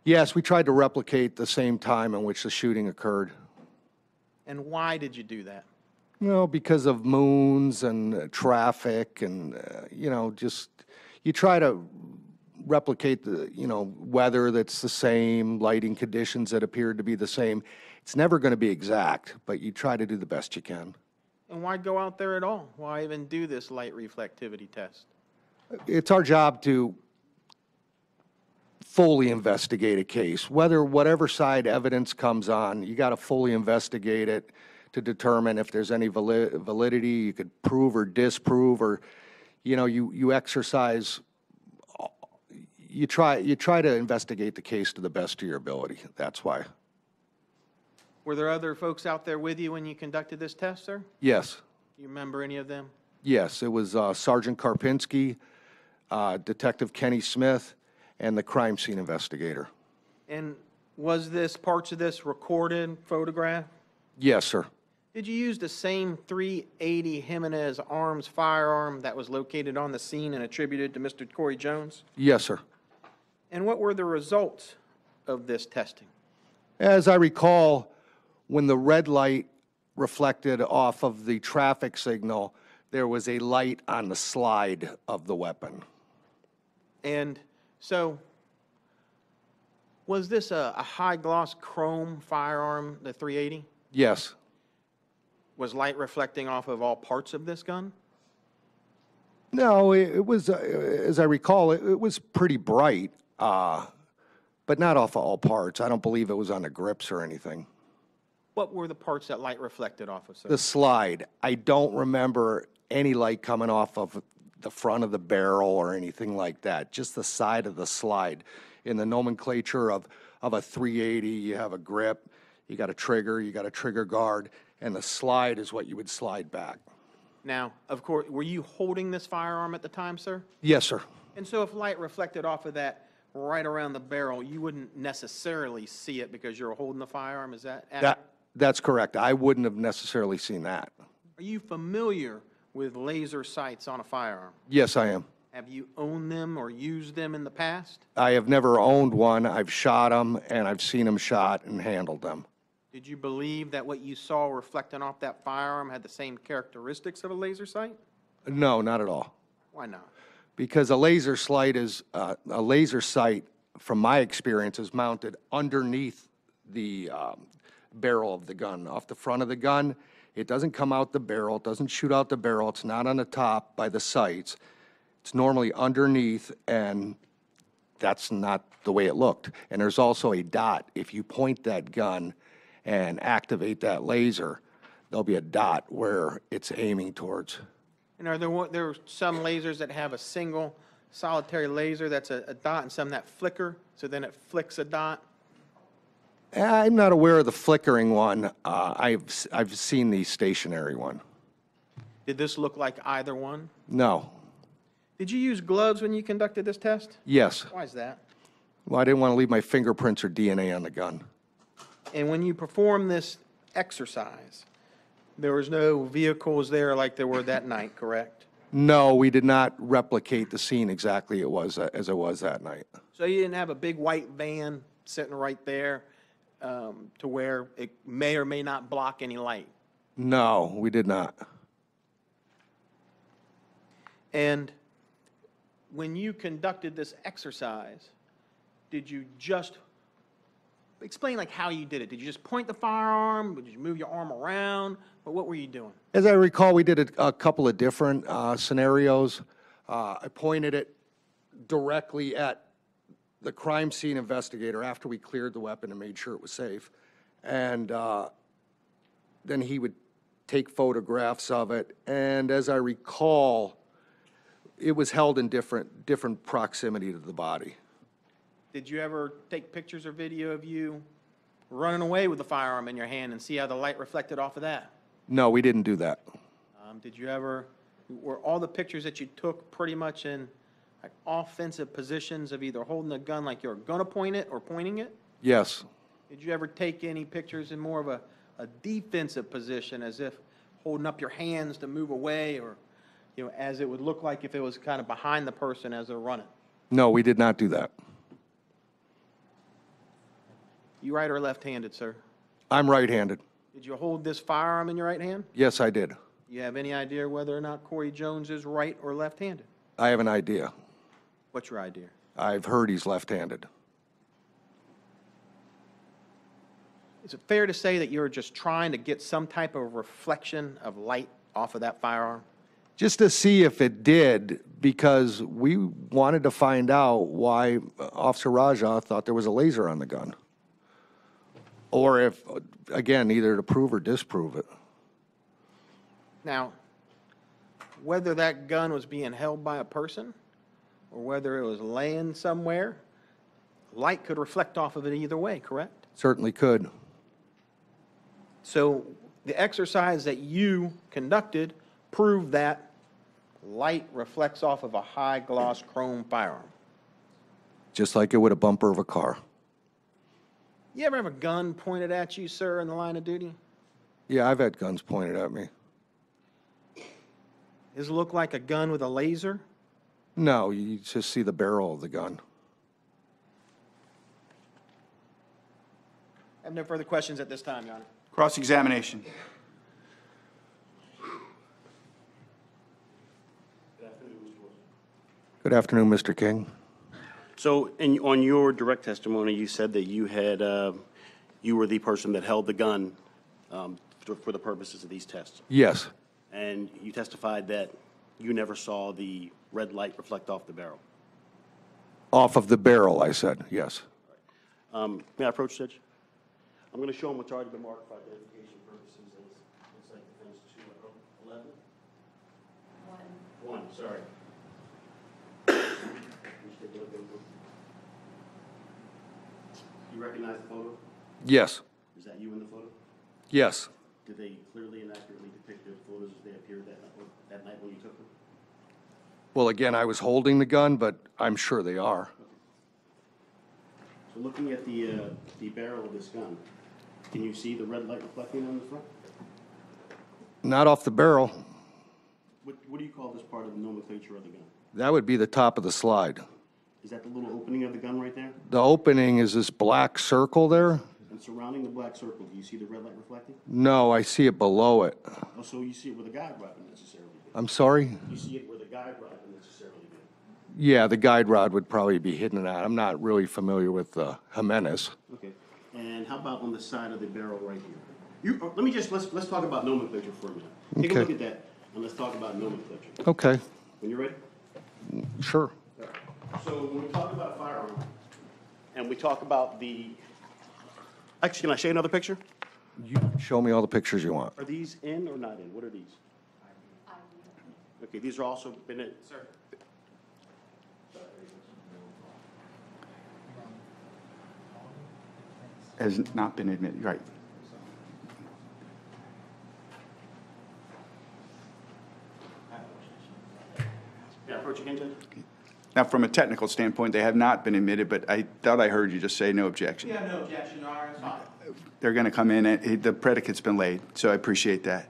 Yes, we tried to replicate the same time in which the shooting occurred. And why did you do that? No, because of moons and traffic and, just, you try to replicate the, weather that's the same, lighting conditions that appear to be the same. It's never going to be exact, but you try to do the best you can. And why go out there at all? Why even do this light reflectivity test? It's our job to fully investigate a case. Whatever side evidence comes on, you got to fully investigate it to determine if there's any validity you could prove or disprove, or, you exercise. You try to investigate the case to the best of your ability. That's why. Were there other folks out there with you when you conducted this test, sir? Yes. Do you remember any of them? Yes, it was Sergeant Karpinski, Detective Kenny Smith, and the crime scene investigator. And was parts of this recorded, photographed? Yes, sir. Did you use the same .380 Jimenez Arms firearm that was located on the scene and attributed to Mr. Corey Jones? Yes, sir. And what were the results of this testing? As I recall, when the red light reflected off of the traffic signal, there was a light on the slide of the weapon. And so, was this a high-gloss chrome firearm, the .380? Yes. Was light reflecting off of all parts of this gun? No, it was, as I recall, it was pretty bright, but not off of all parts. I don't believe it was on the grips or anything. What were the parts that light reflected off of, sir? The slide. I don't remember any light coming off of the front of the barrel or anything like that, just the side of the slide. In the nomenclature of a .380, you have a grip, you got a trigger guard, and the slide is what you would slide back. Now, of course, were you holding this firearm at the time, sir? Yes, sir. And so if light reflected off of that right around the barrel, you wouldn't necessarily see it because you're holding the firearm, is that accurate? That's correct. I wouldn't have necessarily seen that. Are you familiar with laser sights on a firearm? Yes, I am. Have you owned them or used them in the past? I have never owned one. I've shot them, and I've seen them shot and handled them. Did you believe that what you saw reflecting off that firearm had the same characteristics of a laser sight? No, not at all. Why not? Because a laser sight is, from my experience, is mounted underneath the barrel of the gun. Off the front of the gun, it doesn't come out the barrel, it doesn't shoot out the barrel, it's not on the top by the sights. It's normally underneath, and that's not the way it looked. And there's also a dot. If you point that gun and activate that laser, there'll be a dot where it's aiming towards. And are there some lasers that have a single solitary laser that's a dot and some that flicker, so then it flicks a dot? I'm not aware of the flickering one. I've seen the stationary one. Did this look like either one? No. Did you use gloves when you conducted this test? Yes. Why is that? Well, I didn't want to leave my fingerprints or DNA on the gun. And when you performed this exercise, there was no vehicles there like there were that night, correct? No, we did not replicate the scene exactly as it was that night. So you didn't have a big white van sitting right there to where it may or may not block any light? No, we did not. And when you conducted this exercise, did you just explain like how you did it? Did you just point the firearm? Did you move your arm around? Or what were you doing? As I recall, we did a couple of different scenarios. I pointed it directly at the crime scene investigator after we cleared the weapon and made sure it was safe. And then he would take photographs of it. And as I recall, it was held in different proximity to the body. Did you ever take pictures or video of you running away with the firearm in your hand and see how the light reflected off of that? No, we didn't do that. Did you ever, were all the pictures that you took pretty much in like offensive positions of either holding the gun like you're gonna point it or pointing it? Yes, Did you ever take any pictures in more of a defensive position, as if holding up your hands to move away, or, you know, as it would look like if it was kind of behind the person as they're running? no, we did not do that. You right or left-handed, sir? I'm right-handed. Did you hold this firearm in your right hand? Yes, I did. You have any idea whether or not Corey Jones is right or left-handed? I have an idea. What's your idea? I've heard he's left-handed. Is it fair to say that you're just trying to get some type of reflection of light off of that firearm? Just to see if it did, because we wanted to find out why Officer Raja thought there was a laser on the gun. Or if, again, either to prove or disprove it. Now, whether that gun was being held by a person or whether it was laying somewhere, light could reflect off of it either way, correct? Certainly could. So the exercise that you conducted proved that light reflects off of a high-gloss chrome firearm. Just like it would a bumper of a car. You ever have a gun pointed at you, sir, in the line of duty? Yeah, I've had guns pointed at me. Does it look like a gun with a laser? No, you just see the barrel of the gun. I have no further questions at this time, Your Honor. Cross-examination. Good afternoon, Mr. King. So, on your direct testimony, you said that you had, you were the person that held the gun for the purposes of these tests. Yes, And you testified that you never saw the red light reflect off the barrel. off of the barrel, I said, yes. May I approach, Judge? I'm going to show them what's already been marked for identification purposes. Looks like Defendants 211. One, sorry. Just take a look at them. You recognize the photo? Yes, Is that you in the photo? yes. Did they clearly and accurately depict the photos as they appeared that night when you took them? Well, again, I was holding the gun, but I'm sure they are. So looking at the barrel of this gun, can you see the red light reflecting on the front? Not off the barrel. What do you call this part of the nomenclature of the gun? That would be the top of the slide. Is that the little opening of the gun right there? The opening is this black circle there? And surrounding the black circle, do you see the red light reflecting? No, I see it below it. Oh, so you see it where the guide rod would necessarily be? I'm sorry? You see it where the guide rod would necessarily be? Yeah, the guide rod would probably be hidden that. I'm not really familiar with Jimenez. Okay. And how about on the side of the barrel right here? Let's talk about nomenclature for a minute. Take a Okay. look at that, and let's talk about nomenclature. Okay, When you're ready? sure. So when we talk about firearm, and we talk about the, actually, can I show you another picture? You show me all the pictures you want. Are these in or not in? What are these? Okay, these are also been in, sir. Has not been admitted, right. Yeah, approach again, Judge. Now, from a technical standpoint, they have not been admitted, but I thought I heard you just say no objection. Yeah, no objection, Your Honor, it's fine. They're going to come in, and the predicate's been laid, so I appreciate that.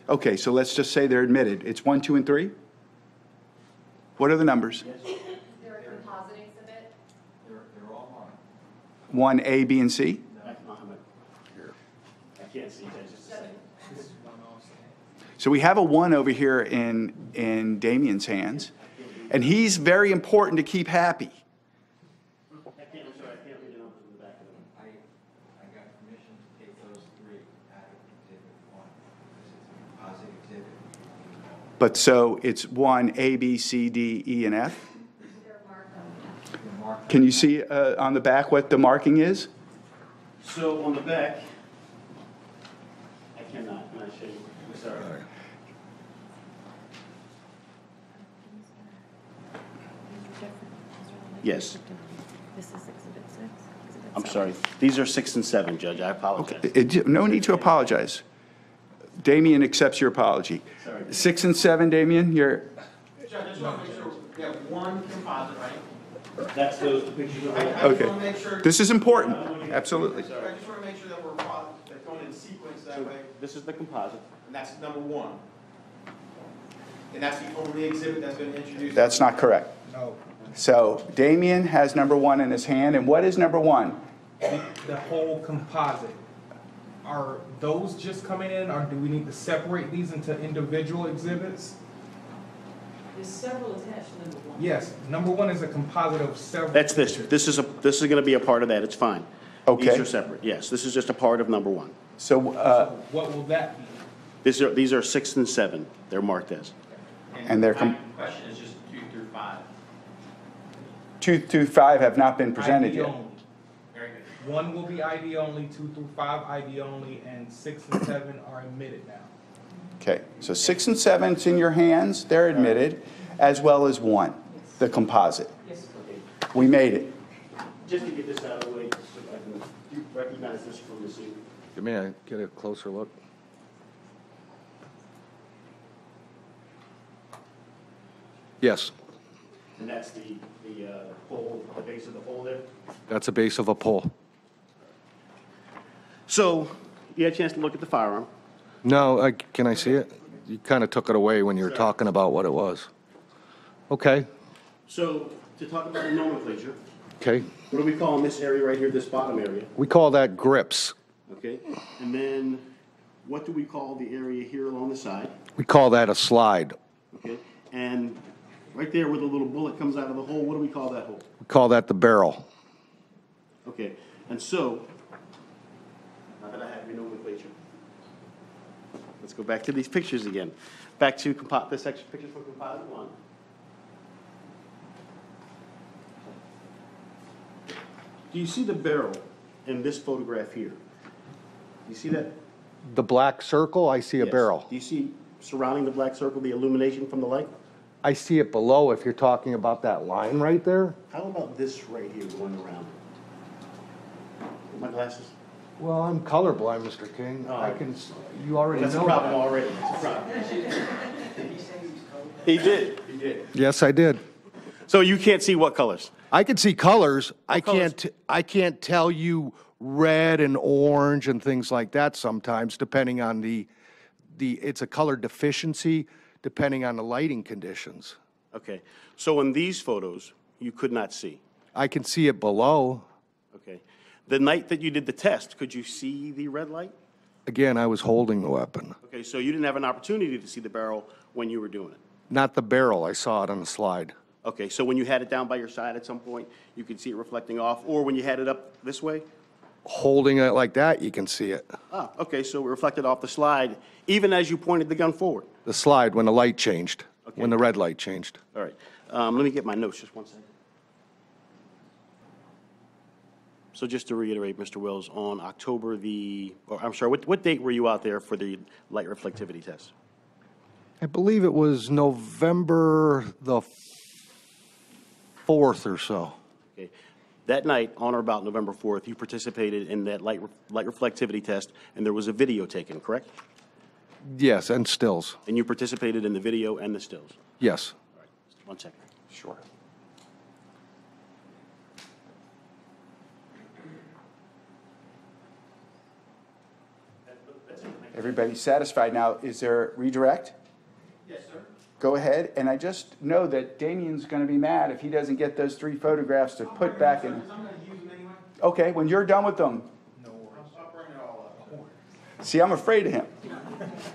Okay, so let's just say they're admitted. It's 1, 2, and 3? What are the numbers? They're a composite exhibit. 1, A, B, and C? I can't see, Judge, just a second. So we have a 1 over here in Damien's hands, and he's very important to keep happy. I'm sorry, I can't read the numbers in the back of them. I got permission to take those 3 out of exhibit 1. This is a composite exhibit. But so it's 1, A, B, C, D, E, and F? They're marked. Can you see on the back what the marking is? So on the back, I cannot, can I show you? Sorry. Yes. This is exhibit 6. I'm sorry. These are 6 and 7, Judge. I apologize. No need to apologize. Damien accepts your apology. Sorry. 6 and 7, Damien, you're, Judge, I just want to make sure we have one composite, right? That's those pictures of. I okay. just want to make sure. This is important, absolutely. I just want to make sure that we're going in sequence that way, This is the composite. and that's number one. And that's the only exhibit that's been introduced. That's not correct. No, So Damien has number 1 in his hand, and what is number 1? the whole composite. Are those just coming in, or do we need to separate these into individual exhibits? There's several attached to number one. Yes, number 1 is a composite of several. That's this. This is going to be a part of that. It's fine. Okay. These are separate. Yes, this is just a part of number 1. So, What will that be? These are 6 and 7. They're marked as. and they're, My question is just 2 through 5. 2 through 5 have not been presented ID yet. only. Very good. 1 will be ID only, 2 through 5 ID only, and 6 and 7 are admitted now. Okay, so 6 and 7's in your hands, they're admitted, as well as 1, the composite. Yes, We made it. Just to get this out of the way, so I can recognize this from the scene. May I get a closer look? Yes, And that's the pole, the base of the pole there. that's a base of a pole. So you had a chance to look at the firearm. No, can I see it? You kind of took it away when you were talking about what it was. Okay, So to talk about the nomenclature, okay. what do we call in this area right here, this bottom area? We call that grips. Okay, and then what do we call the area here along the side? We call that a slide. Okay, and right there where the little bullet comes out of the hole, what do we call that hole? We call that the barrel. Okay, and so, now that I have your nomenclature, let's go back to these pictures again. Back to this section, pictures for composite 1. Do you see the barrel in this photograph here? You see that? The black circle, I see a Yes. barrel. Do you see surrounding the black circle the illumination from the light? I see it below if you're talking about that line right there. How about this right here going around? My glasses? Well, I'm colorblind, Mr. King. Oh. I can, you already That's a know problem that. already. That's a problem. He did. He did. Yes, I did. So you can't see what colors? I can see colors. colors? I can't tell you red and orange and things like that sometimes, depending on it's a color deficiency, depending on the lighting conditions. Okay. So in these photos, you could not see? I can see it below. Okay. The night that you did the test, could you see the red light? Again, I was holding the weapon. Okay, so you didn't have an opportunity to see the barrel when you were doing it? Not the barrel. I saw it on the slide. Okay, so when you had it down by your side at some point, you could see it reflecting off, or when you had it up this way? Holding it like that, you can see it. Ah, okay, so it reflected off the slide, even as you pointed the gun forward. The slide when the light changed, Okay. when the red light changed. All right, let me get my notes, just one second. So just to reiterate, Mr. Wills, on October what date were you out there for the light reflectivity test? I believe it was November the 4th or so. Okay. That night, on or about November 4th, you participated in that light reflectivity test, and there was a video taken, correct? Yes, and stills. And you participated in the video and the stills? Yes. All right, just one second. Sure. Everybody satisfied now? Is there redirect? Yes, sir. Go ahead, and I just know that Damien's gonna be mad if he doesn't get those 3 photographs to put back in. I'm gonna use them anyway. Okay, when you're done with them. I'll bring it all up. See, I'm afraid of him.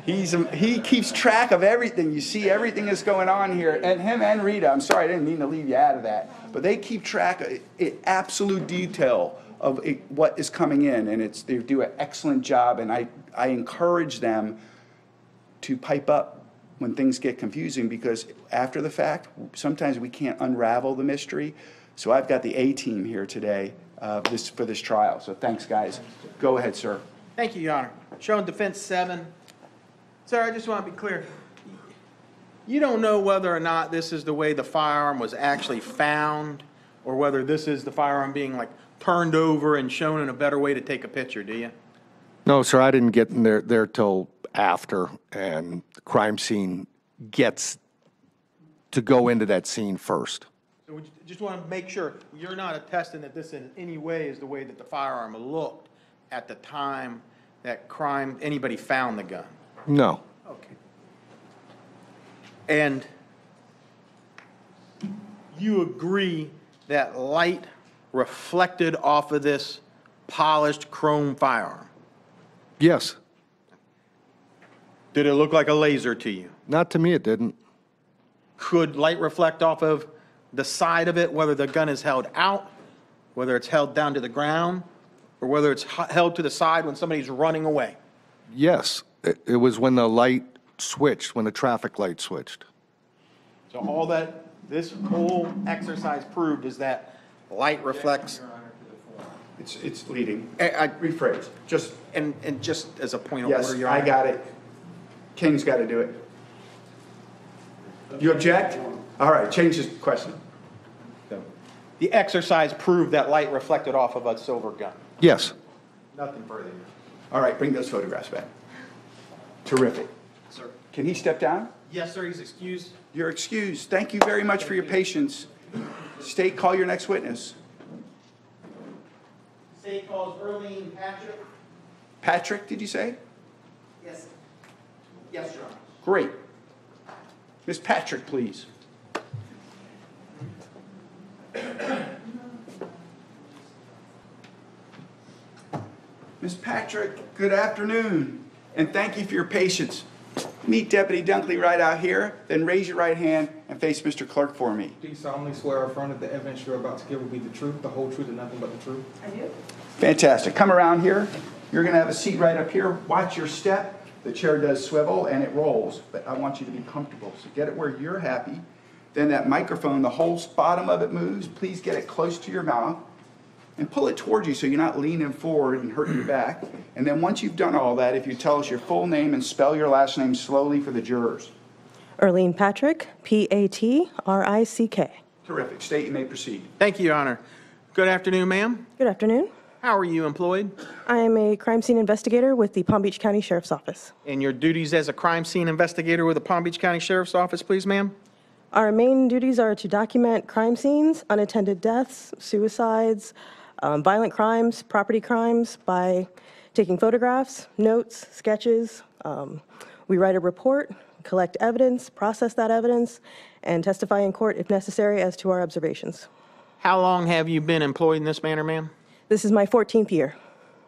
He keeps track of everything. You see everything that's going on here, and him and Rita, I'm sorry, I didn't mean to leave you out of that, but they keep track of absolute detail of what is coming in, and they do an excellent job, and I encourage them to pipe up when things get confusing, because after the fact, sometimes we can't unravel the mystery. So I've got the A-team here today for this trial, so thanks, guys. Go ahead, sir. Thank you, Your Honor. Showing defense 7. Sir, I just want to be clear. You don't know whether or not this is the way the firearm was actually found, or whether this is the firearm being like turned over and shown in a better way to take a picture, do you? No, sir, I didn't get in there till after, and the crime scene gets to go into that scene first. So we just want to make sure you're not attesting that this in any way is the way that the firearm looked at the time that anybody found the gun? No. Okay. And you agree that light reflected off of this polished chrome firearm? Yes. Did it look like a laser to you? Not to me, it didn't. Could light reflect off of the side of it, whether the gun is held out, whether it's held down to the ground, or whether it's held to the side when somebody's running away? Yes. It was when the light switched, when the traffic light switched. So all that this whole exercise proved is that light reflects. Your Honor, to the form. It's leading. I Rephrase. Just, And just as a point of yes, order, Your I Honor. got it. King's got to do it. You object? All right, change the question. The exercise proved that light reflected off of a silver gun. Yes. Nothing further. All right, bring those photographs back. Terrific. Sir. Can he step down? Yes, sir, he's excused. You're excused. Thank you very much for your patience. State, call your next witness. State calls Earlene Patrick. Patrick, did you say? Yes. Yes, Your Honor. Great. Miss Patrick, please. Miss Patrick, good afternoon, and thank you for your patience. Meet Deputy Dunkley right out here, then raise your right hand and face Mr. Clerk for me. Do you solemnly swear or affirm that the evidence you're about to give will be the truth, the whole truth, and nothing but the truth? I do. Fantastic. Come around here. You're going to have a seat right up here. Watch your step. The chair does swivel and it rolls, but I want you to be comfortable. So get it where you're happy. Then that microphone, the whole bottom of it moves. Please get it close to your mouth and pull it towards you so you're not leaning forward and hurting your back. And then once you've done all that, if you tell us your full name and spell your last name slowly for the jurors. Earlene Patrick, Patrick. Terrific. State, you may proceed. Thank you, Your Honor. Good afternoon, ma'am. Good afternoon. How are you employed? I am a crime scene investigator with the Palm Beach County Sheriff's Office. And your duties as a crime scene investigator with the Palm Beach County Sheriff's Office, please, ma'am? Our main duties are to document crime scenes, unattended deaths, suicides, violent crimes, property crimes by taking photographs, notes, sketches. We write a report, collect evidence, process that evidence, and testify in court if necessary as to our observations. How long have you been employed in this manner, ma'am? This is my 14th year.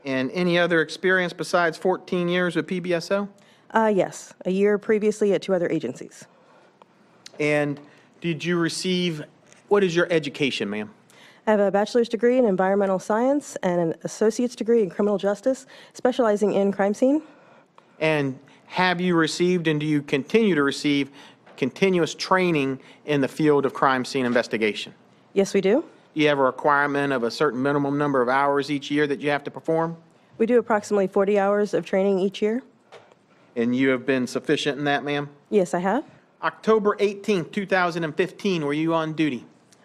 And any other experience besides 14 years with Pbso? Yes, a year previously at 2 other agencies. And did you receive, what is your education, ma'am? I have a bachelor's degree in environmental science and an associate's degree in criminal justice, specializing in crime scene. And have you received and do you continue to receive continuous training in the field of crime scene investigation? Yes, we do. Do you have a requirement of a certain minimum number of hours each year that you have to perform? We do approximately 40 hours of training each year. And you have been sufficient in that, ma'am? Yes, I have. October 18th, 2015, were you on duty?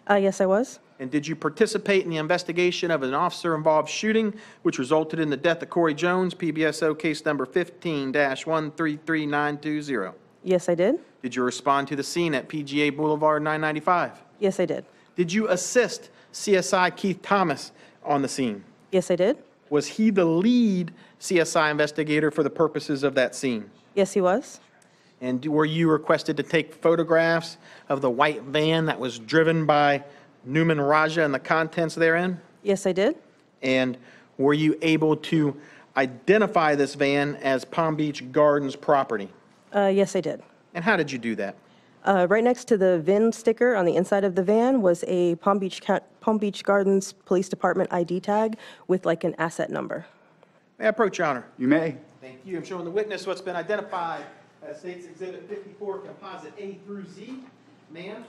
Yes, I was. And did you participate in the investigation of an officer-involved shooting which resulted in the death of Corey Jones, Pbso case number 15-133920? Yes, I did. Did you respond to the scene at PGA Boulevard 995? Yes, I did. Did you assist CSI Keith Thomas on the scene? Yes, I did. Was he the lead CSI investigator for the purposes of that scene? Yes, he was. And were you requested to take photographs of the white van that was driven by Nouman Raja and the contents therein? Yes, I did. And were you able to identify this van as Palm Beach Gardens property? Yes, I did. And how did you do that? Right next to the VIN sticker on the inside of the van was a Palm Beach Gardens Police Department ID tag with like an asset number. May I approach, Your Honor? You may. Thank you. I'm showing the witness what's been identified as State's Exhibit 54, Composite A through Z. Ma'am,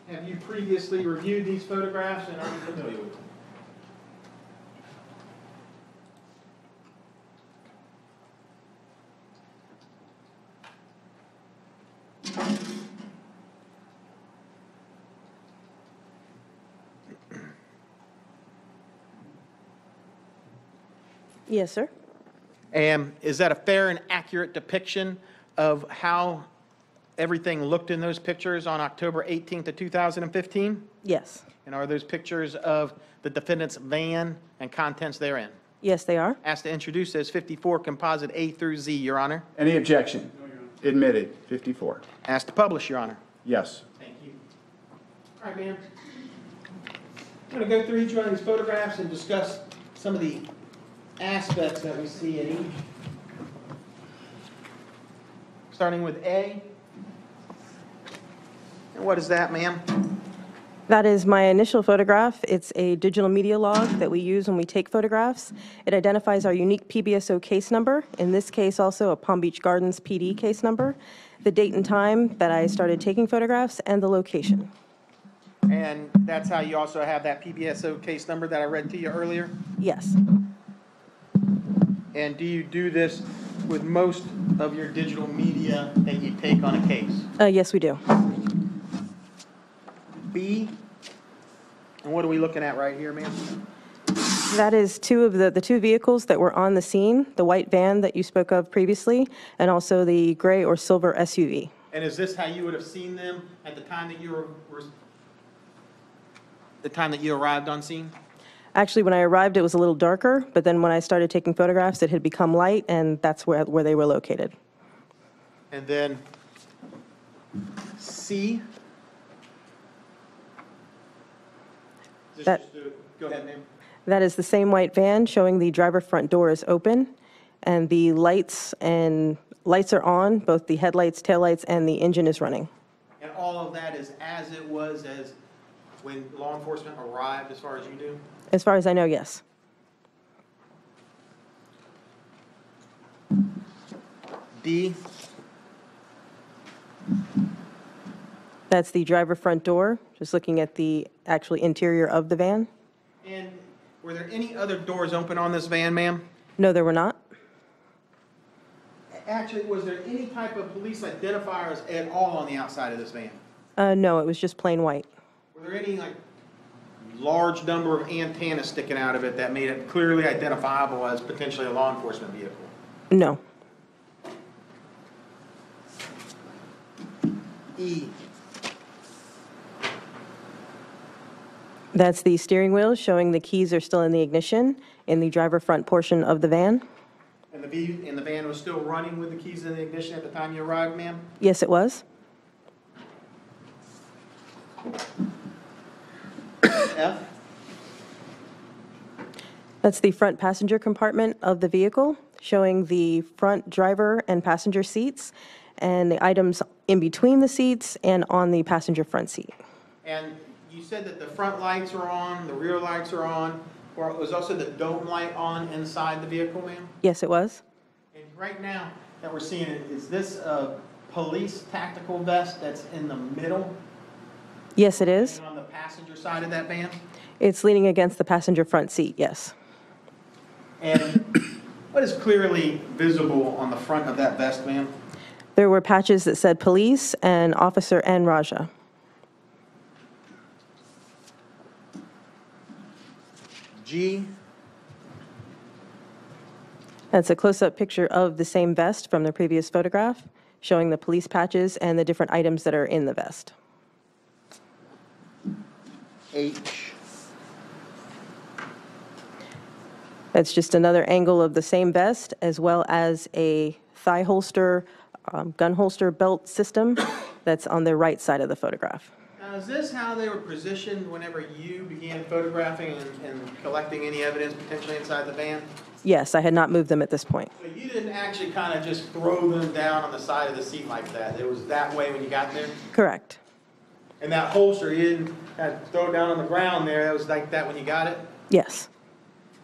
have you previously reviewed these photographs and are you familiar with them? Yes, sir. And is that a fair and accurate depiction of how everything looked in those pictures on October 18th of 2015? Yes. And are those pictures of the defendant's van and contents therein? Yes, they are. Asked to introduce as 54 Composite A through Z, Your Honor. Any objection? Admitted, 54. Asked to publish, Your Honor. Yes. Thank you. All right, ma'am. I'm going to go through each one of these photographs and discuss some of the aspects that we see in each. Starting with A. And what is that, ma'am? That is my initial photograph. It's a digital media log that we use when we take photographs. It identifies our unique Pbso case number, in this case also a Palm Beach Gardens PD case number, the date and time that I started taking photographs, and the location. And that's how you also have that Pbso case number that I read to you earlier? Yes. And do you do this with most of your digital media that you take on a case? Yes, we do. B, and what are we looking at right here, ma'am? That is two of the two vehicles that were on the scene, the white van that you spoke of previously, and also the gray or silver SUV. And is this how you would have seen them at the time that you arrived on scene? Actually, when I arrived, it was a little darker, but then when I started taking photographs, it had become light, and that's where they were located. And then C. Go ahead, ma'am. That is the same white van showing the driver front door is open, and the lights are on, both the headlights, taillights, and the engine is running. And all of that is as it was as when law enforcement arrived, as far as you do? As far as I know, yes. D. That's the driver front door, just looking at the actual interior of the van. And were there any other doors open on this van, ma'am? No, there were not. Actually, was there any type of police identifiers at all on the outside of this van? No, it was just plain white. Were there any, large number of antennas sticking out of it that made it clearly identifiable as potentially a law enforcement vehicle? No. E. That's the steering wheel showing the keys are still in the ignition in the driver front portion of the van. And the van was still running with the keys in the ignition at the time you arrived, ma'am? Yes, it was. F. That's the front passenger compartment of the vehicle, showing the front driver and passenger seats and the items in between the seats and on the passenger front seat. And you said that the front lights are on, the rear lights are on, or was also the dome light on inside the vehicle, ma'am? Yes, it was. And right now that we're seeing it, is this a police tactical vest that's in the middle? Yes, it is. On the passenger side of that van? It's leaning against the passenger front seat, yes. And what is clearly visible on the front of that vest, ma'am? There were patches that said police and Officer Manraja. G. That's a close-up picture of the same vest from the previous photograph, showing the police patches and the different items that are in the vest. H. That's just another angle of the same vest, as well as a thigh holster, gun holster belt system that's on the right side of the photograph. Now, is this how they were positioned whenever you began photographing and collecting any evidence potentially inside the van? Yes, I had not moved them at this point. So you didn't actually kind of just throw them down on the side of the seat like that? It was that way when you got there? Correct. And that holster, you didn't throw it down on the ground there, that was like that when you got it? Yes.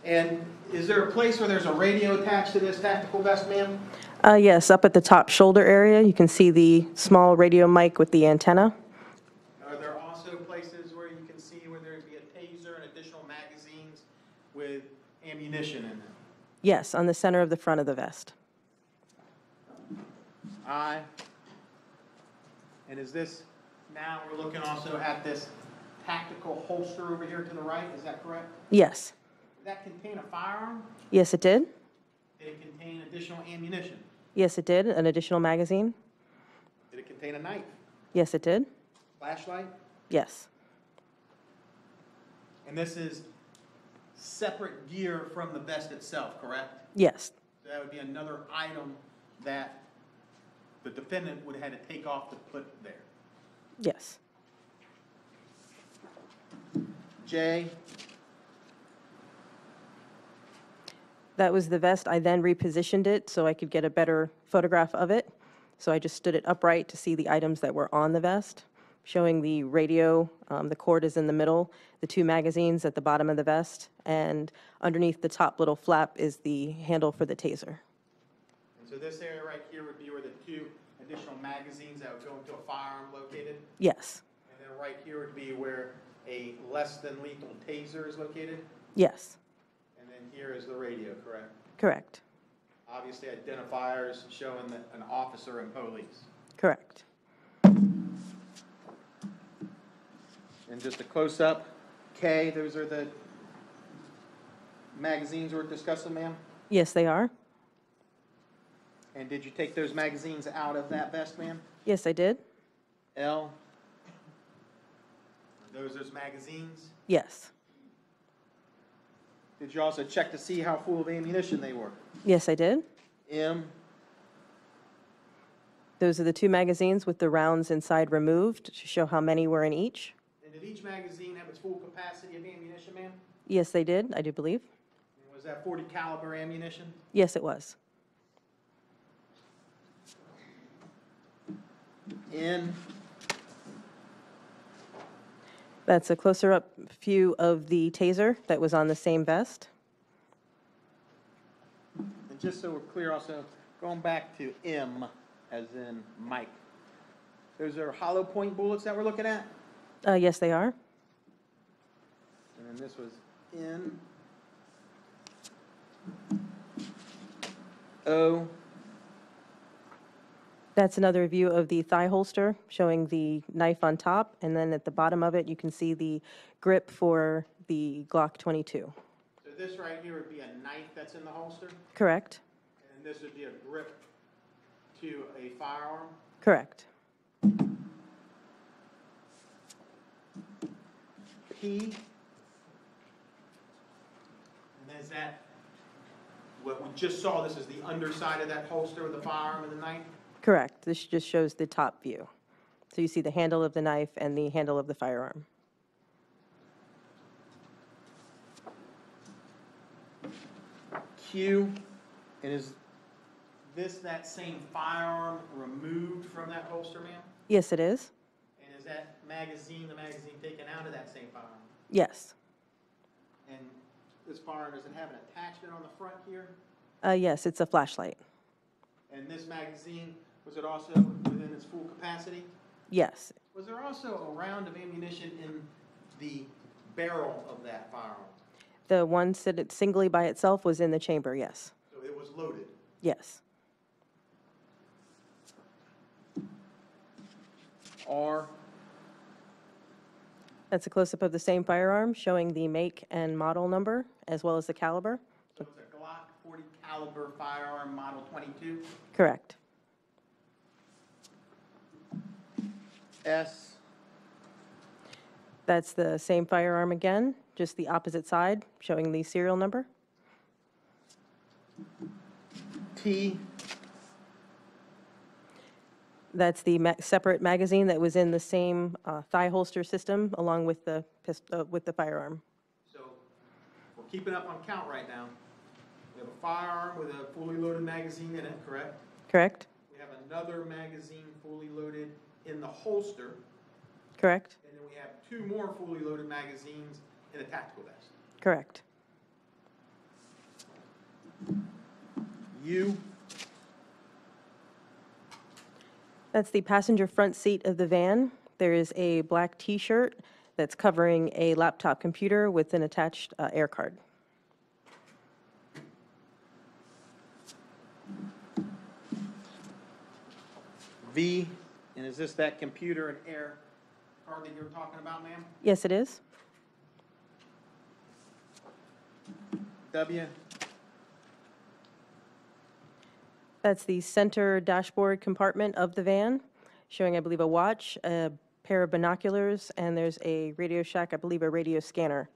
And is there a place where there's a radio attached to this tactical vest, ma'am? Yes, up at the top shoulder area, you can see the small radio mic with the antenna. Are there also places where you can see where there'd be a taser and additional magazines with ammunition in them? Yes, on the center of the front of the vest. I. And is this, now we're looking also at this tactical holster over here to the right, is that correct? Yes. Did that contain a firearm? Yes, it did. Did it contain a additional ammunition? Yes, it did. An additional magazine? Did it contain a knife, Yes, it did. flashlight? Yes. And this is separate gear from the vest itself, correct? Yes. So that would be another item that the defendant would have had to take off to put there. Yes. Jay, That was the vest. I then repositioned it so I could get a better photograph of it. So I just stood it upright to see the items that were on the vest, showing the radio, the cord is in the middle, the 2 magazines at the bottom of the vest, and underneath the top little flap is the handle for the taser. and so this area right here would be where the 2 additional magazines that would go into a firearm located? Yes. And then right here would be where a less than lethal taser is located? Yes. And then here is the radio, correct? Correct. Obviously identifiers showing that an officer and police. Correct. And just a close-up, K, those are the magazines we're discussing, ma'am? Yes, they are. And did you take those magazines out of that vest, ma'am? Yes, I did. L, are those magazines? Yes. Did you also check to see how full of ammunition they were? Yes, I did. M, Those are the 2 magazines with the rounds inside removed to show how many were in each. and did each magazine have its full capacity of ammunition, ma'am? Yes, they did, I do believe. And was that .40 caliber ammunition? Yes, it was. N, That's a closer up view of the taser that was on the same vest. and just so we're clear also, going back to M, as in Mike, those are hollow point bullets that we're looking at? Yes, they are. And then this was N, O, That's another view of the thigh holster showing the knife on top, and then at the bottom of it, you can see the grip for the Glock 22. so this right here would be a knife that's in the holster, Correct? and this would be a grip to a firearm. Correct. P, and is that, what we just saw, this is the underside of that holster with the firearm and the knife? Correct. This just shows the top view. So you see the handle of the knife and the handle of the firearm. Q, and is this that same firearm removed from that holster, ma'am? Yes, it is. And is that magazine, the magazine taken out of that same firearm? Yes. And this firearm, does it have an attachment on the front here? Yes, it's a flashlight. And this magazine, was it also within its full capacity? Yes. Was there also a round of ammunition in the barrel of that firearm? The one sit singly by itself was in the chamber, yes. So it was loaded? Yes. R, That's a close-up of the same firearm showing the make and model number as well as the caliber. so it's a Glock 40 caliber firearm, model 22? Correct. S, That's the same firearm again, just the opposite side showing the serial number. T, That's the separate magazine that was in the same thigh holster system along with the firearm. so we're keeping up on count right now. We have a firearm with a fully loaded magazine in it, correct? Correct? We have another magazine fully loaded in the holster, Correct? and then we have 2 more fully loaded magazines in a tactical vest. Correct. U, That's the passenger front seat of the van. There is a black T-shirt that's covering a laptop computer with an attached air card. V, and is this that computer and air card that you're talking about, ma'am? Yes, it is. W, That's the center dashboard compartment of the van, showing, I believe, a watch, a pair of binoculars, and there's a Radio Shack, I believe, a radio scanner.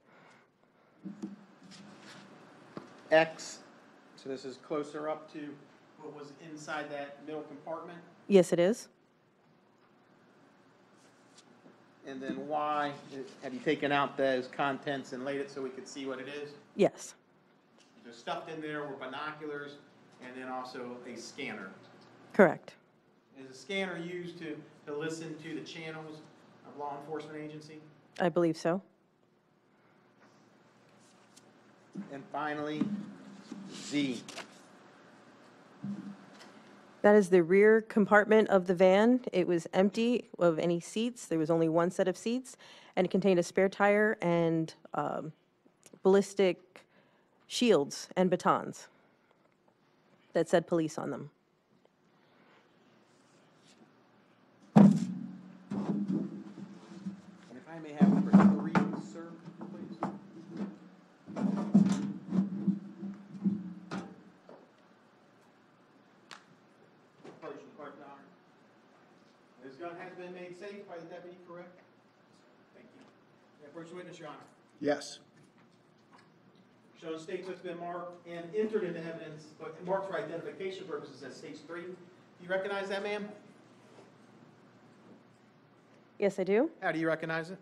X, so this is closer up to what was inside that middle compartment. Yes, it is. And then Y, have you taken out those contents and laid it so we could see what it is? Yes, There's stuffed in there were binoculars and then also a scanner. correct. Is a scanner used to listen to the channels of law enforcement agency? I believe so. And finally, Z. That is the rear compartment of the van. It was empty of any seats. There was only one set of seats, and it contained a spare tire and ballistic shields and batons that said police on them. And if I may have number 3, sir, please. Approach the clerk, Your Honor. This gun has been made safe by the deputy, correct? Thank you. Approach the witness, Your Honor. Yes. Shown states that's been marked and entered into evidence, but marked for identification purposes as stage 3. Do you recognize that, ma'am? Yes, I do. How do you recognize it?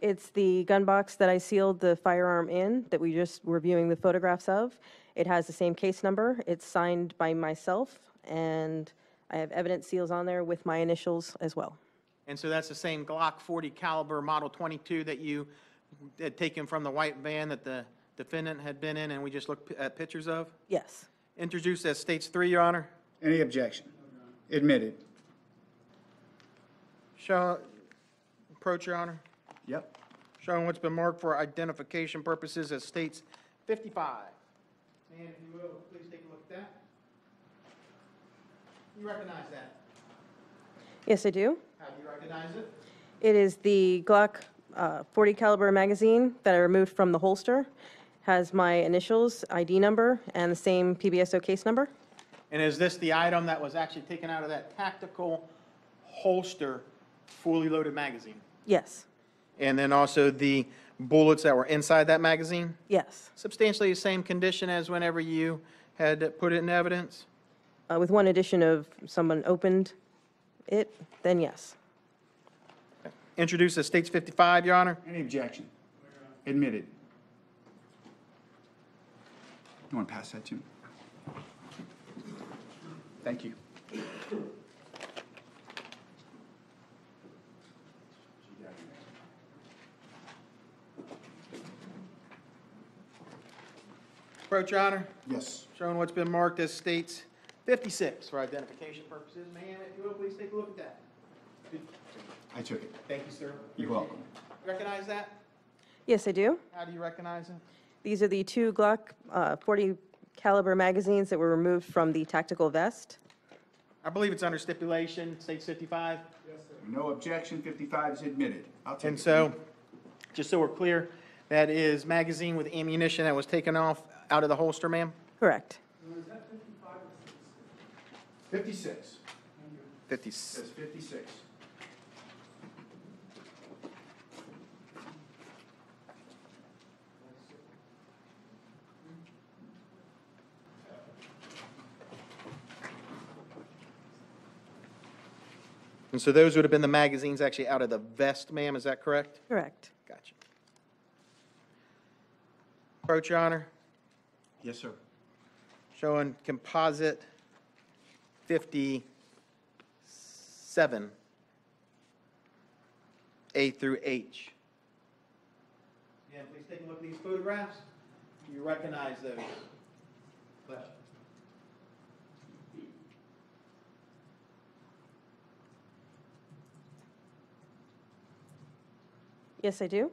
It's the gun box that I sealed the firearm in that we just were viewing the photographs of. It has the same case number. It's signed by myself, and I have evidence seals on there with my initials as well. And so that's the same Glock 40 caliber Model 22 that you had taken from the white van that the defendant had been in and we just looked at pictures of? Yes. Introduced as States 3, Your Honor. Any objection? Admitted. Show, approach, Your Honor. Yep. Showing what's been marked for identification purposes as States 55. And if you will, please take a look at that. You recognize that? Yes, I do. How do you recognize it? It is the Glock 40 caliber magazine that I removed from the holster. Has my initials, ID number, and the same Pbso case number. And is this the item that was actually taken out of that tactical holster, fully loaded magazine? Yes. And then also the bullets that were inside that magazine? Yes. Substantially the same condition as whenever you had put it in evidence? With one addition of someone opened it, then yes. Introduced as States 55, Your Honor. Any objection? Admitted. You want to pass that to me? Thank you. Approach, Your Honor. Yes. Showing what's been marked as States 56 for identification purposes. Ma'am, if you will, please take a look at that. I took it. Thank you, sir. You're welcome. Recognize that? Yes, I do. How do you recognize it? These are the two Glock 40 caliber magazines that were removed from the tactical vest. I believe it's under stipulation, States 55. No objection, 55 is admitted. I'll take it. And so, just so we're clear, that is magazine with ammunition that was taken off out of the holster, ma'am? Correct. Is that 55 or 56. 50. It says 56. And so those would have been the magazines actually out of the vest, ma'am, is that correct? Correct. Gotcha. Approach, Your Honor. Yes, sir. Showing Composite 57, A through H. Yeah, please take a look at these photographs. Do you recognize those? Yes, I do.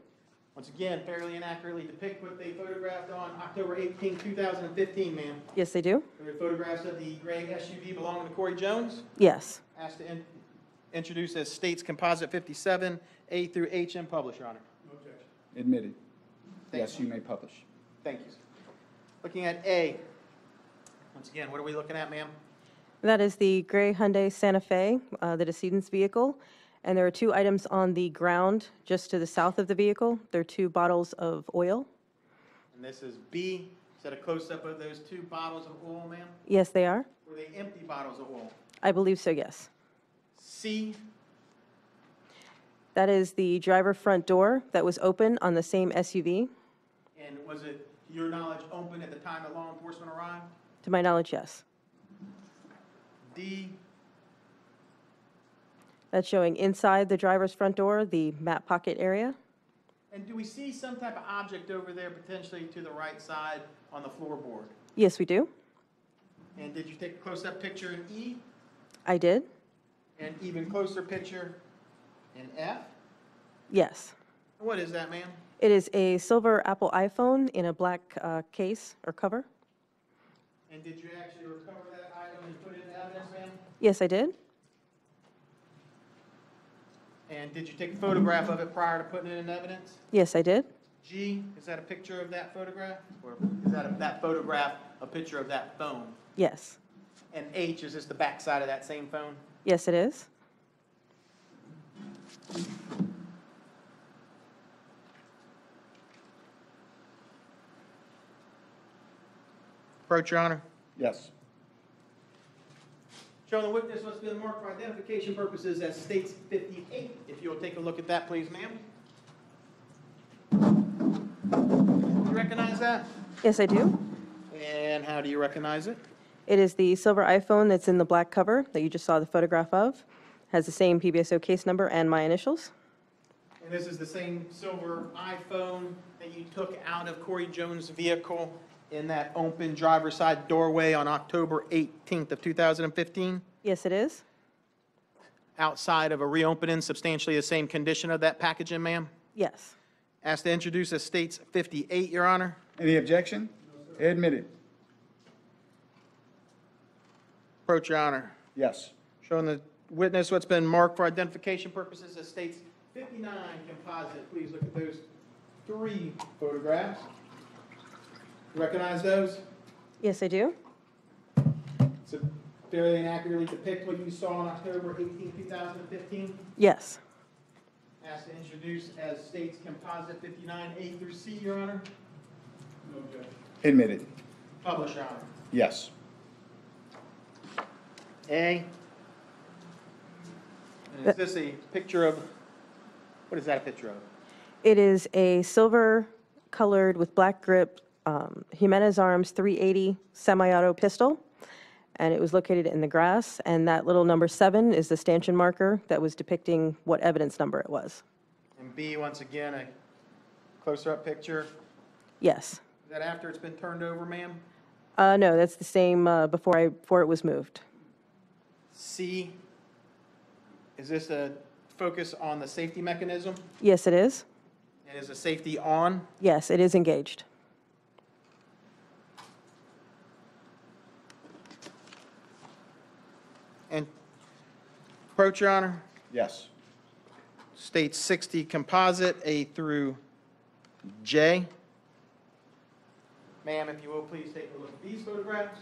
Once again, fairly inaccurately depict what they photographed on October 18, 2015, ma'am. Yes, I do. There were photographs of the gray SUV belonging to Corey Jones. Yes. Asked to introduce as States Composite 57, A through H, and publish, Your Honor. No objection. Admitted. Thank Yes, you may publish. Thank you. Looking at A. Once again, what are we looking at, ma'am? That is the gray Hyundai Santa Fe, the decedent's vehicle. And there are two items on the ground just to the south of the vehicle. There are two bottles of oil. And this is B. Is that a close-up of those two bottles of oil, ma'am? Yes, they are. Were they empty bottles of oil? I believe so, yes. C. That is the driver front door that was open on the same SUV. And was it, to your knowledge, open at the time that law enforcement arrived? To my knowledge, yes. D. That's showing inside the driver's front door, the map pocket area. And do we see some type of object over there potentially to the right side on the floorboard? Yes, we do. And did you take a close-up picture in E? I did. And even closer picture in F? Yes. What is that, ma'am? It is a silver Apple iPhone in a black case or cover. And did you actually recover that item and put it in evidence, ma'am? Yes, I did. And did you take a photograph of it prior to putting it in evidence? Yes, I did. G, is that a picture of that photograph? Or is that photograph a picture of that phone? Yes. And H, is this the back side of that same phone? Yes, it is. Approach, Your Honor. Yes. Showing the witness what's been marked for identification purposes as states 58. If you'll take a look at that, please, ma'am. You recognize that? Yes, I do. And how do you recognize it? It is the silver iPhone that's in the black cover that you just saw the photograph of. Has the same Pbso case number and my initials. And this is the same silver iPhone that you took out of Corey Jones' vehicle in that open driver's side doorway on October 18th of 2015? Yes, it is. Outside of a reopening, substantially the same condition of that packaging, ma'am? Yes. Asked to introduce as states 58, Your Honor. Any objection? Admitted. Approach, Your Honor. Yes. Showing the witness what's been marked for identification purposes as states 59 composite. Please look at those three photographs. Recognize those? Yes, I do. So fairly and accurately depict what you saw on October 18, 2015? Yes. Asked to introduce as states composite 59A through C, Your Honor. No objection. Admitted. Publish, Your Honor. Yes. A. And is this a picture of, what is that a picture of? It is a silver colored with black grip Jimenez Arms 380 semi-auto pistol, and it was located in the grass, and that little number 7 is the stanchion marker that was depicting what evidence number it was. And B, once again, a closer up picture. Yes. Is that after it's been turned over, ma'am? No, that's the same before it was moved. C, is this a focus on the safety mechanism? Yes, it is. And is the safety on? Yes, it is engaged. And approach, Your Honor. Yes. State 60 composite, A through J. Ma'am, if you will, please take a look at these photographs.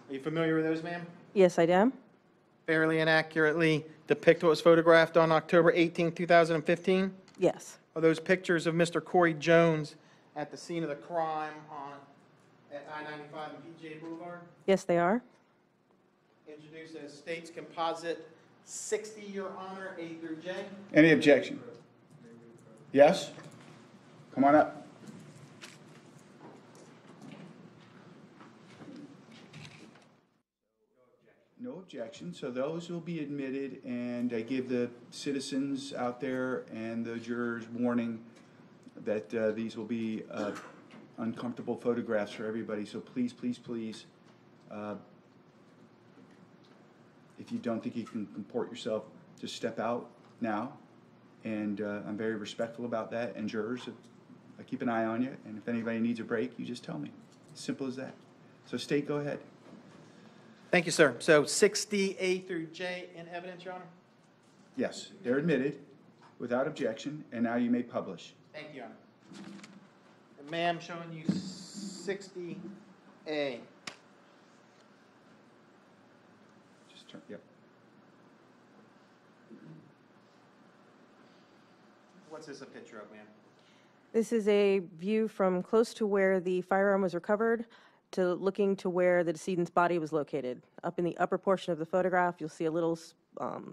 Are you familiar with those, ma'am? Yes, I am. Fairly and accurately depict what was photographed on October 18, 2015? Yes. Are those pictures of Mr. Corey Jones at the scene of the crime at I-95 and PJ Boulevard? Yes, they are. Introduced as states composite 60, Your Honor, A through J. Any objection? Yes? Come on up. No objection, so those will be admitted, and I give the citizens out there and the jurors warning that these will be uncomfortable photographs for everybody, so please, please, please, if you don't think you can comport yourself, just step out now And I'm very respectful about that. And jurors, I keep an eye on you. And if anybody needs a break, you just tell me. Simple as that. So State, go ahead. Thank you, sir. So 6D, A through J in evidence, Your Honor? Yes, they're admitted without objection, and now you may publish. Thank you, Your Honor. And ma'am, showing you 60A. Just turn, yep. What's this a picture of, ma'am? This is a view from close to where the firearm was recovered to looking to where the decedent's body was located. Up in the upper portion of the photograph, you'll see a little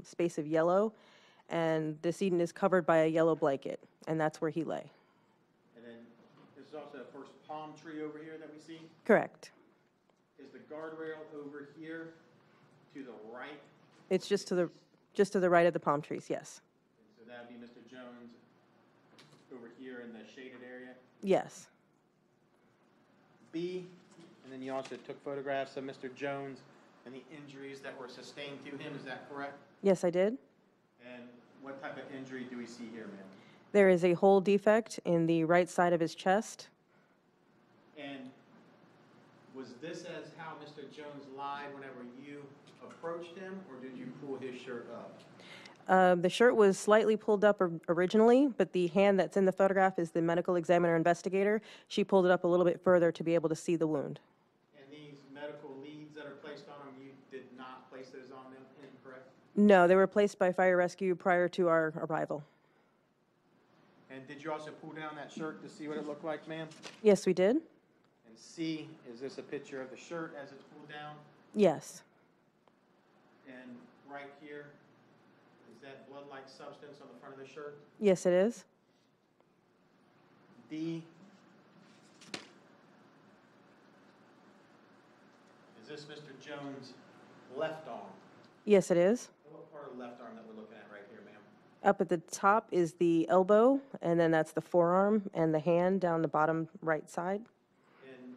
space of yellow, and the decedent is covered by a yellow blanket, and that's where he lay. And then there's also a first palm tree over here that we see. Correct. Is the guardrail over here to the right? It's just to the right of the palm trees, yes. And so that would be Mr. Jones over here in the shaded area. Yes. B, and then you also took photographs of Mr. Jones and the injuries that were sustained to him, is that correct? Yes, I did. And what type of injury do we see here, ma'am? There is a hole defect in the right side of his chest. And was this as how Mr. Jones lied whenever you approached him, or did you pull his shirt up? The shirt was slightly pulled up originally, but the hand that's in the photograph is the medical examiner investigator. She pulled it up a little bit further to be able to see the wound. And these medical leads that are placed on him, you did not place those on them, correct? No, they were placed by fire rescue prior to our arrival. And did you also pull down that shirt to see what it looked like, ma'am? Yes, we did. And C, is this a picture of the shirt as it's pulled down? Yes. And right here, is that blood-like substance on the front of the shirt? Yes, it is. D, is this Mr. Jones' left arm? Yes, it is. What part of the left arm that we're looking at right here, ma'am? Up at the top is the elbow, and then that's the forearm and the hand down the bottom right side. And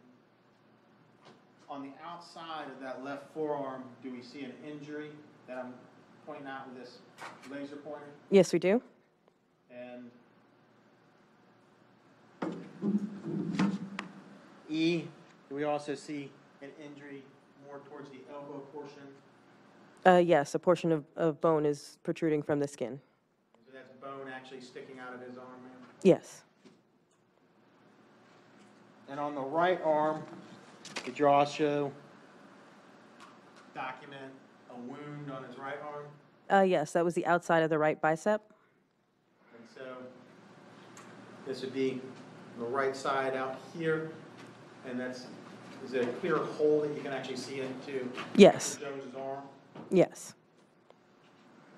on the outside of that left forearm, do we see an injury that I'm pointing out with this laser pointer? Yes, we do. And E, do we also see an injury more towards the elbow portion? Yes, a portion of bone is protruding from the skin. So that's bone actually sticking out of his arm, ma'am? Yes. And on the right arm, did you also document a wound on his right arm? Yes, that was the outside of the right bicep. And so this would be the right side out here, and is it a clear hole that you can actually see into Yes. Mr. Jones's arm? Yes.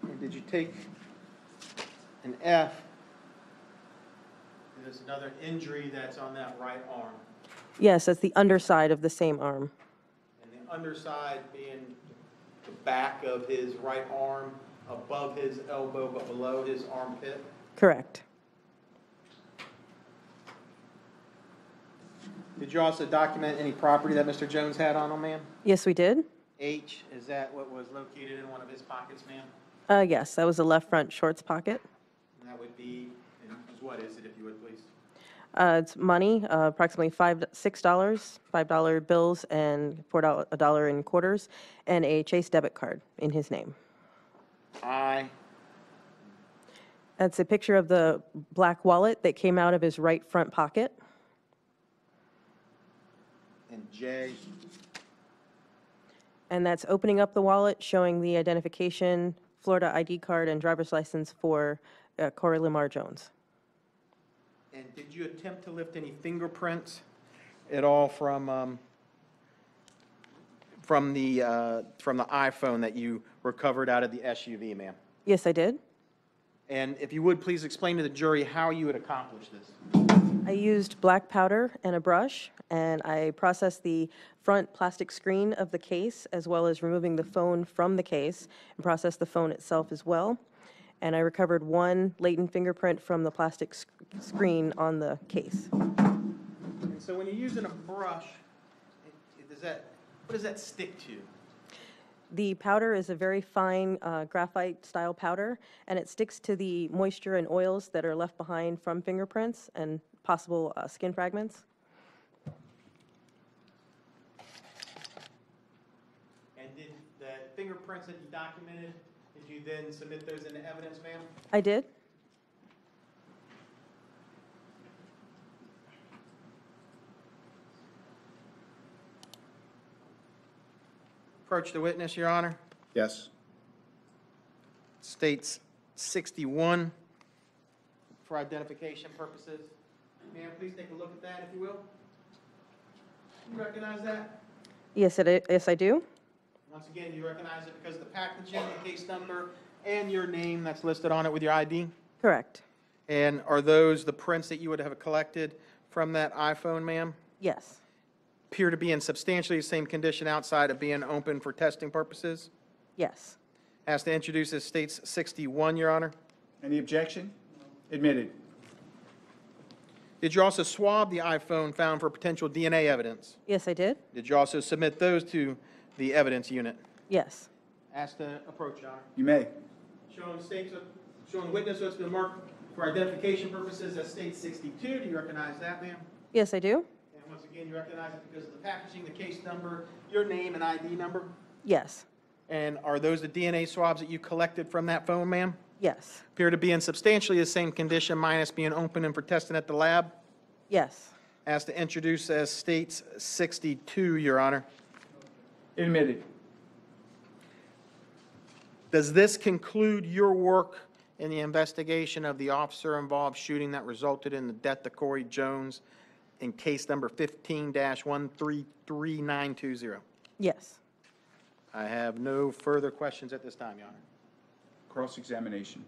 And did you take an F? There's another injury that's on that right arm, Yes, that's the underside of the same arm. and the underside being the back of his right arm, above his elbow but below his armpit. Correct. Did you also document any property that Mr. Jones had on him, ma'am? Yes, we did. H, is that what was located in one of his pockets, ma'am? Yes, that was the left front shorts pocket. And that would be, and what is it, if you would, please? It's money, approximately $6, $5 bills and a dollar in quarters, and a Chase debit card in his name. I, That's a picture of the black wallet that came out of his right front pocket. and J, And that's opening up the wallet, showing the identification, Florida ID card, and driver's license for Corey Lamar Jones. and did you attempt to lift any fingerprints at all from the iPhone that you recovered out of the SUV, ma'am? Yes, I did. And if you would, please explain to the jury how you would accomplish this. I used black powder and a brush, and I processed the front plastic screen of the case, as well as removing the phone from the case, and processed the phone itself as well. And I recovered one latent fingerprint from the plastic screen on the case. And so when you're using a brush, what does that stick to? The powder is a very fine graphite-style powder, and it sticks to the moisture and oils that are left behind from fingerprints and possible skin fragments. And did the fingerprints that you documented, did you then submit those into evidence, ma'am? I did? Approach the witness, Your Honor. Yes. States 61 for identification purposes. Ma'am, please take a look at that, if you will. You recognize that? Yes, yes, I do. Once again, you recognize it because of the packaging, the case number, and your name that's listed on it with your ID? Correct. And are those the prints that you would have collected from that iPhone, ma'am? Yes. Appear to be in substantially the same condition outside of being open for testing purposes? Yes. Asked to introduce as States 61, Your Honor. Any objection? Admitted. Did you also swab the iPhone found for potential DNA evidence? Yes, I did. Did you also submit those to the evidence unit? Yes. Asked to approach, Your Honor. You may. Showing witness what's been marked for identification purposes as State 62. Do you recognize that, ma'am? Yes, I do. And once again, you recognize it because of the packaging, the case number, your name and ID number? Yes. And are those the DNA swabs that you collected from that phone, ma'am? Yes. Appear to be in substantially the same condition, minus being open and for testing at the lab? Yes. Asked to introduce as States 62, Your Honor. Admitted. Does this conclude your work in the investigation of the officer-involved shooting that resulted in the death of Corey Jones in case number 15-133920? Yes. I have no further questions at this time, Your Honor. Cross-examination.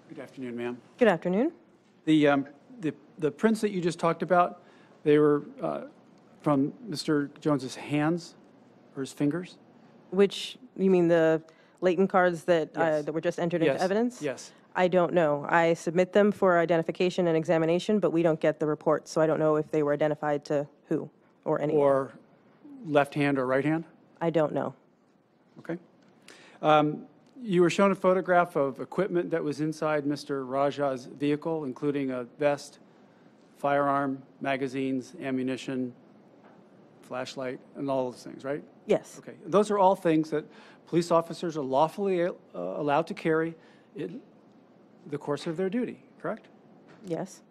Good afternoon, ma'am. Good afternoon. The prints that you just talked about, they were from Mr. Jones's hands or his fingers? Which, you mean the latent cards that, Yes. that were just entered into Yes. evidence? Yes. I don't know. I submit them for identification and examination, but we don't get the reports, so I don't know if they were identified to who or anyone. Or left hand or right hand? I don't know. Okay. You were shown a photograph of equipment that was inside Mr. Raja's vehicle, including a vest, firearm, magazines, ammunition, flashlight, and all those things, right? Yes. Okay. Those are all things that police officers are lawfully allowed to carry in the course of their duty, correct? Yes.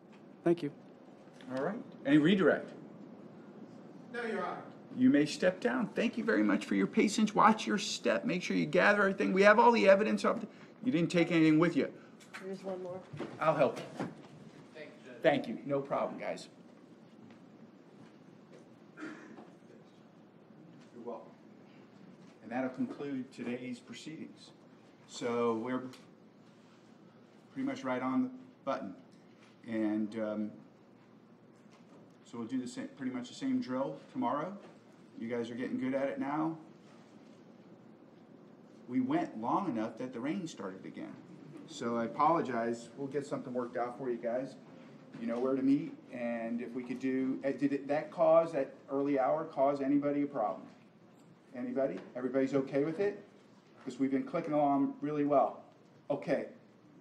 Thank you. All right. Any redirect? No, Your Honor. You may step down. Thank you very much for your patience. Watch your step. Make sure you gather everything. We have all the evidence of it. You didn't take anything with you. There's one more. I'll help you. Thank you. No problem, guys. You're welcome. And that'll conclude today's proceedings. So we're pretty much right on the button. And so we'll do the same, pretty much the same drill tomorrow. You guys are getting good at it now. We went long enough that the rain started again. So I apologize. We'll get something worked out for you guys. You know where to meet, and if we could do, that early hour cause anybody a problem? Anybody? Everybody's okay with it? Because we've been clicking along really well. Okay,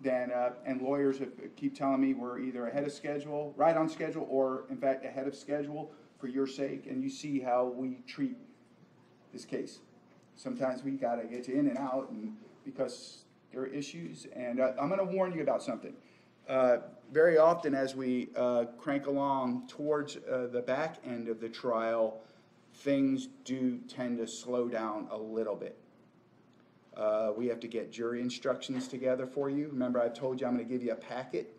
then, and lawyers keep telling me we're either ahead of schedule, right on schedule, or in fact ahead of schedule for your sake, and you see how we treat this case. Sometimes we gotta get you in and out, and because there are issues, and I'm gonna warn you about something. Very often as we crank along towards the back end of the trial, things do tend to slow down a little bit. We have to get jury instructions together for you. Remember, I told you I'm going to give you a packet.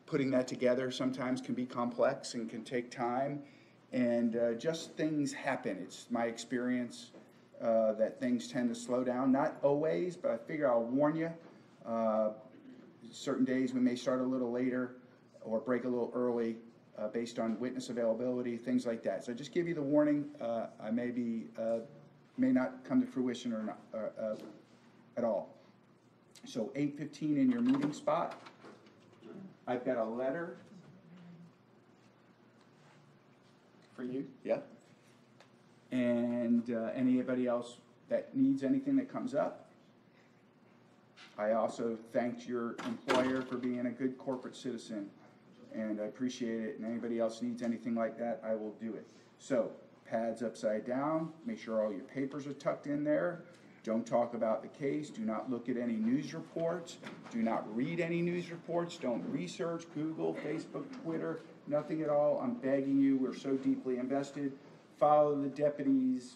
Putting that together sometimes can be complex and can take time, and just things happen. It's my experience that things tend to slow down. Not always, but I figure I'll warn you. Certain days we may start a little later or break a little early based on witness availability, things like that. So just give you the warning. I may not come to fruition or not at all. So 8:15 in your meeting spot. I've got a letter for you, yeah? And anybody else that needs anything that comes up? I also thanked your employer for being a good corporate citizen, and I appreciate it. And anybody else needs anything like that, I will do it. So, pads upside down, make sure all your papers are tucked in there. Don't talk about the case. Do not look at any news reports. Do not read any news reports. Don't research, Google, Facebook, Twitter, nothing at all. I'm begging you, we're so deeply invested. Follow the deputies.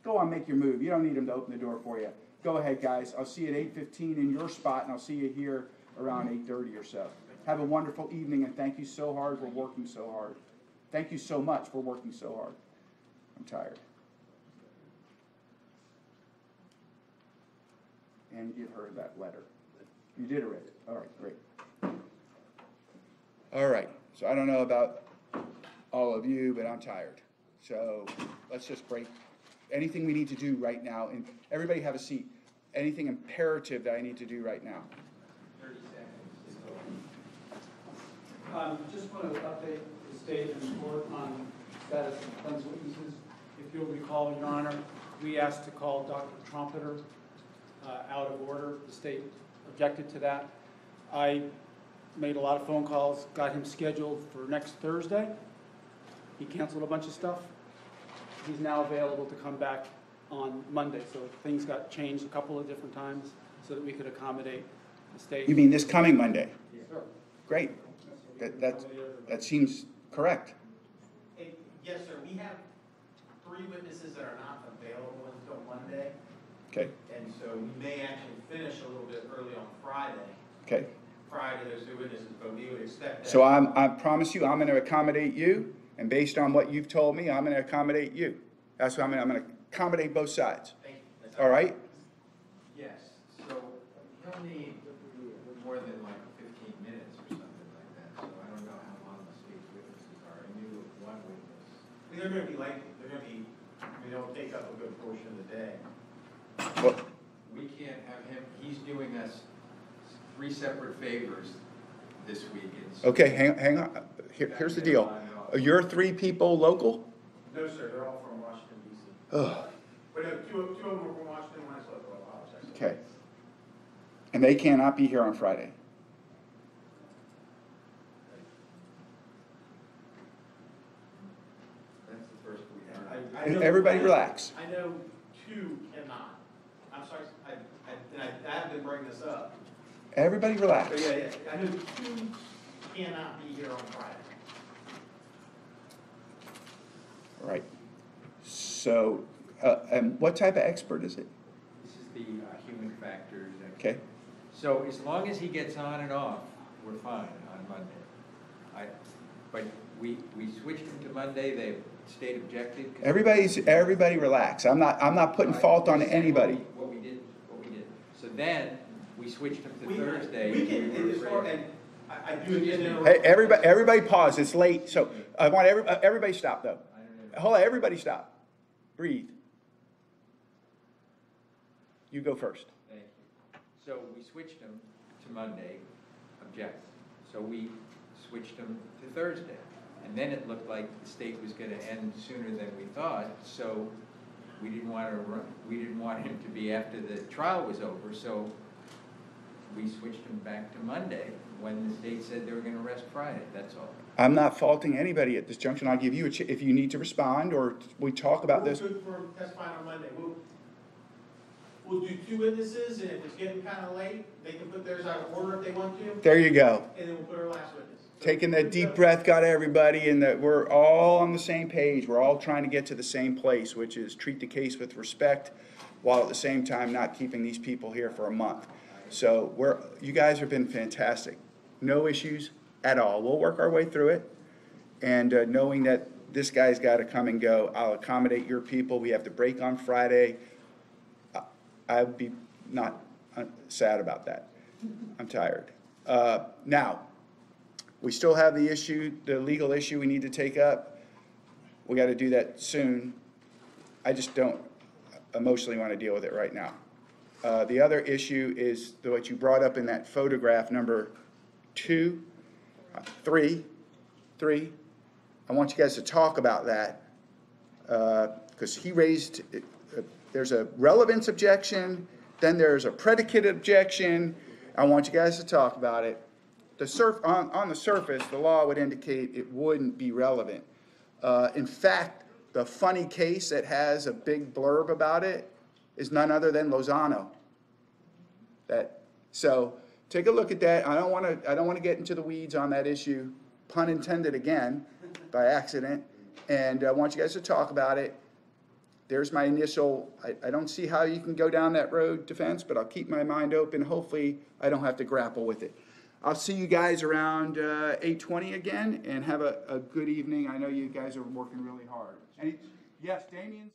Go on, make your move. You don't need them to open the door for you. Go ahead, guys. I'll see you at 8:15 in your spot, and I'll see you here around 8:30 or so. Have a wonderful evening, and thank you so hard for working so hard. Thank you so much for working so hard. I'm tired. And give her that letter. You did read it. All right, great. All right, so I don't know about all of you, but I'm tired. So let's just break. Anything we need to do right now, and everybody have a seat. Anything imperative that I need to do right now? 30 seconds. Just want to update the state and report on status of defense witnesses. If you'll recall, Your Honor, we asked to call Dr. Trumpeter out of order. The state objected to that. I made a lot of phone calls, got him scheduled for next Thursday. He canceled a bunch of stuff. He's now available to come back on Monday, so things got changed a couple of different times so that we could accommodate the state. You mean this coming Monday? Sure. Great. That seems correct. Hey, yes, sir, we have 3 witnesses that are not available until Monday, Okay, and so we may actually finish a little bit early on Friday, okay. prior to those 2 witnesses, but we would expect that. So I promise you, I'm going to accommodate you, and based on what you've told me, I'm going to accommodate you. That's what I'm going to accommodate both sides. Thank you. All right? Yes, so he'll need more than like 15 minutes or something like that, so I don't know how long the state's witnesses are. I knew of 1 witness. They're going to be lengthy, they'll take up a good portion of the day. Well, We can't have him, he's doing us 3 separate favors this week. okay, hang on. Here's the deal. Are your 3 people local? No, sir, they're all from Washington, D.C. Ugh. But no, 2 of them are from Washington, 1 is local, I apologize. Okay. And they cannot be here on Friday. That's the first we heard. I know- Everybody relax. I know 2 cannot. I'm sorry, I haven't been bringing this up. Everybody relax. But yeah, I know 2 cannot be here on Friday. All right. So, and what type of expert is it? This is the human factors. Okay. So as long as he gets on and off, we're fine on Monday. But we switched him to Monday, the state objected. Everybody relax. I'm not putting fault on anybody. What we did. So then, we switched him to Thursday. We can, and I do again. Hey, everybody pause. It's late. So I want everybody stop though. Hold on, everybody stop. Breathe. You go first. Thank you. So we switched him to Monday, object. So we switched him to Thursday. And then it looked like the state was going to end sooner than we thought, so we didn't want him to be after the trial was over, so we switched him back to Monday when the state said they were going to arrest Friday, that's all. I'm not faulting anybody at this junction. I'll give you if you need to respond or we talk about this. We're good for testifying on Monday. We'll do 2 witnesses, and if it's getting kind of late, they can put theirs out of order if they want to. There you go. And then we'll put our last witness. So Taking that deep breath, got everybody, and that we're all on the same page. We're all trying to get to the same place, which is treat the case with respect, while at the same time not keeping these people here for a month. So you guys have been fantastic. No issues at all. We'll work our way through it, and knowing that this guy's got to come and go, I'll accommodate your people. We have to break on Friday. I would be not sad about that. I'm tired. Now, we still have the issue, the legal issue we need to take up. We got to do that soon. I just don't emotionally want to deal with it right now. The other issue is what you brought up in that photograph number 3. I want you guys to talk about that, because he raised, there's a relevance objection, then there's a predicate objection. I want you guys to talk about it. On the surface, the law would indicate it wouldn't be relevant. In fact, the funny case that has a big blurb about it is none other than Lozano. So take a look at that. I don't want to get into the weeds on that issue, pun intended again, by accident. And I want you guys to talk about it. There's my initial, I don't see how you can go down that road, defense, but I'll keep my mind open. Hopefully, I don't have to grapple with it. I'll see you guys around 8:20 again, and have a good evening. I know you guys are working really hard. Yes, Damien's.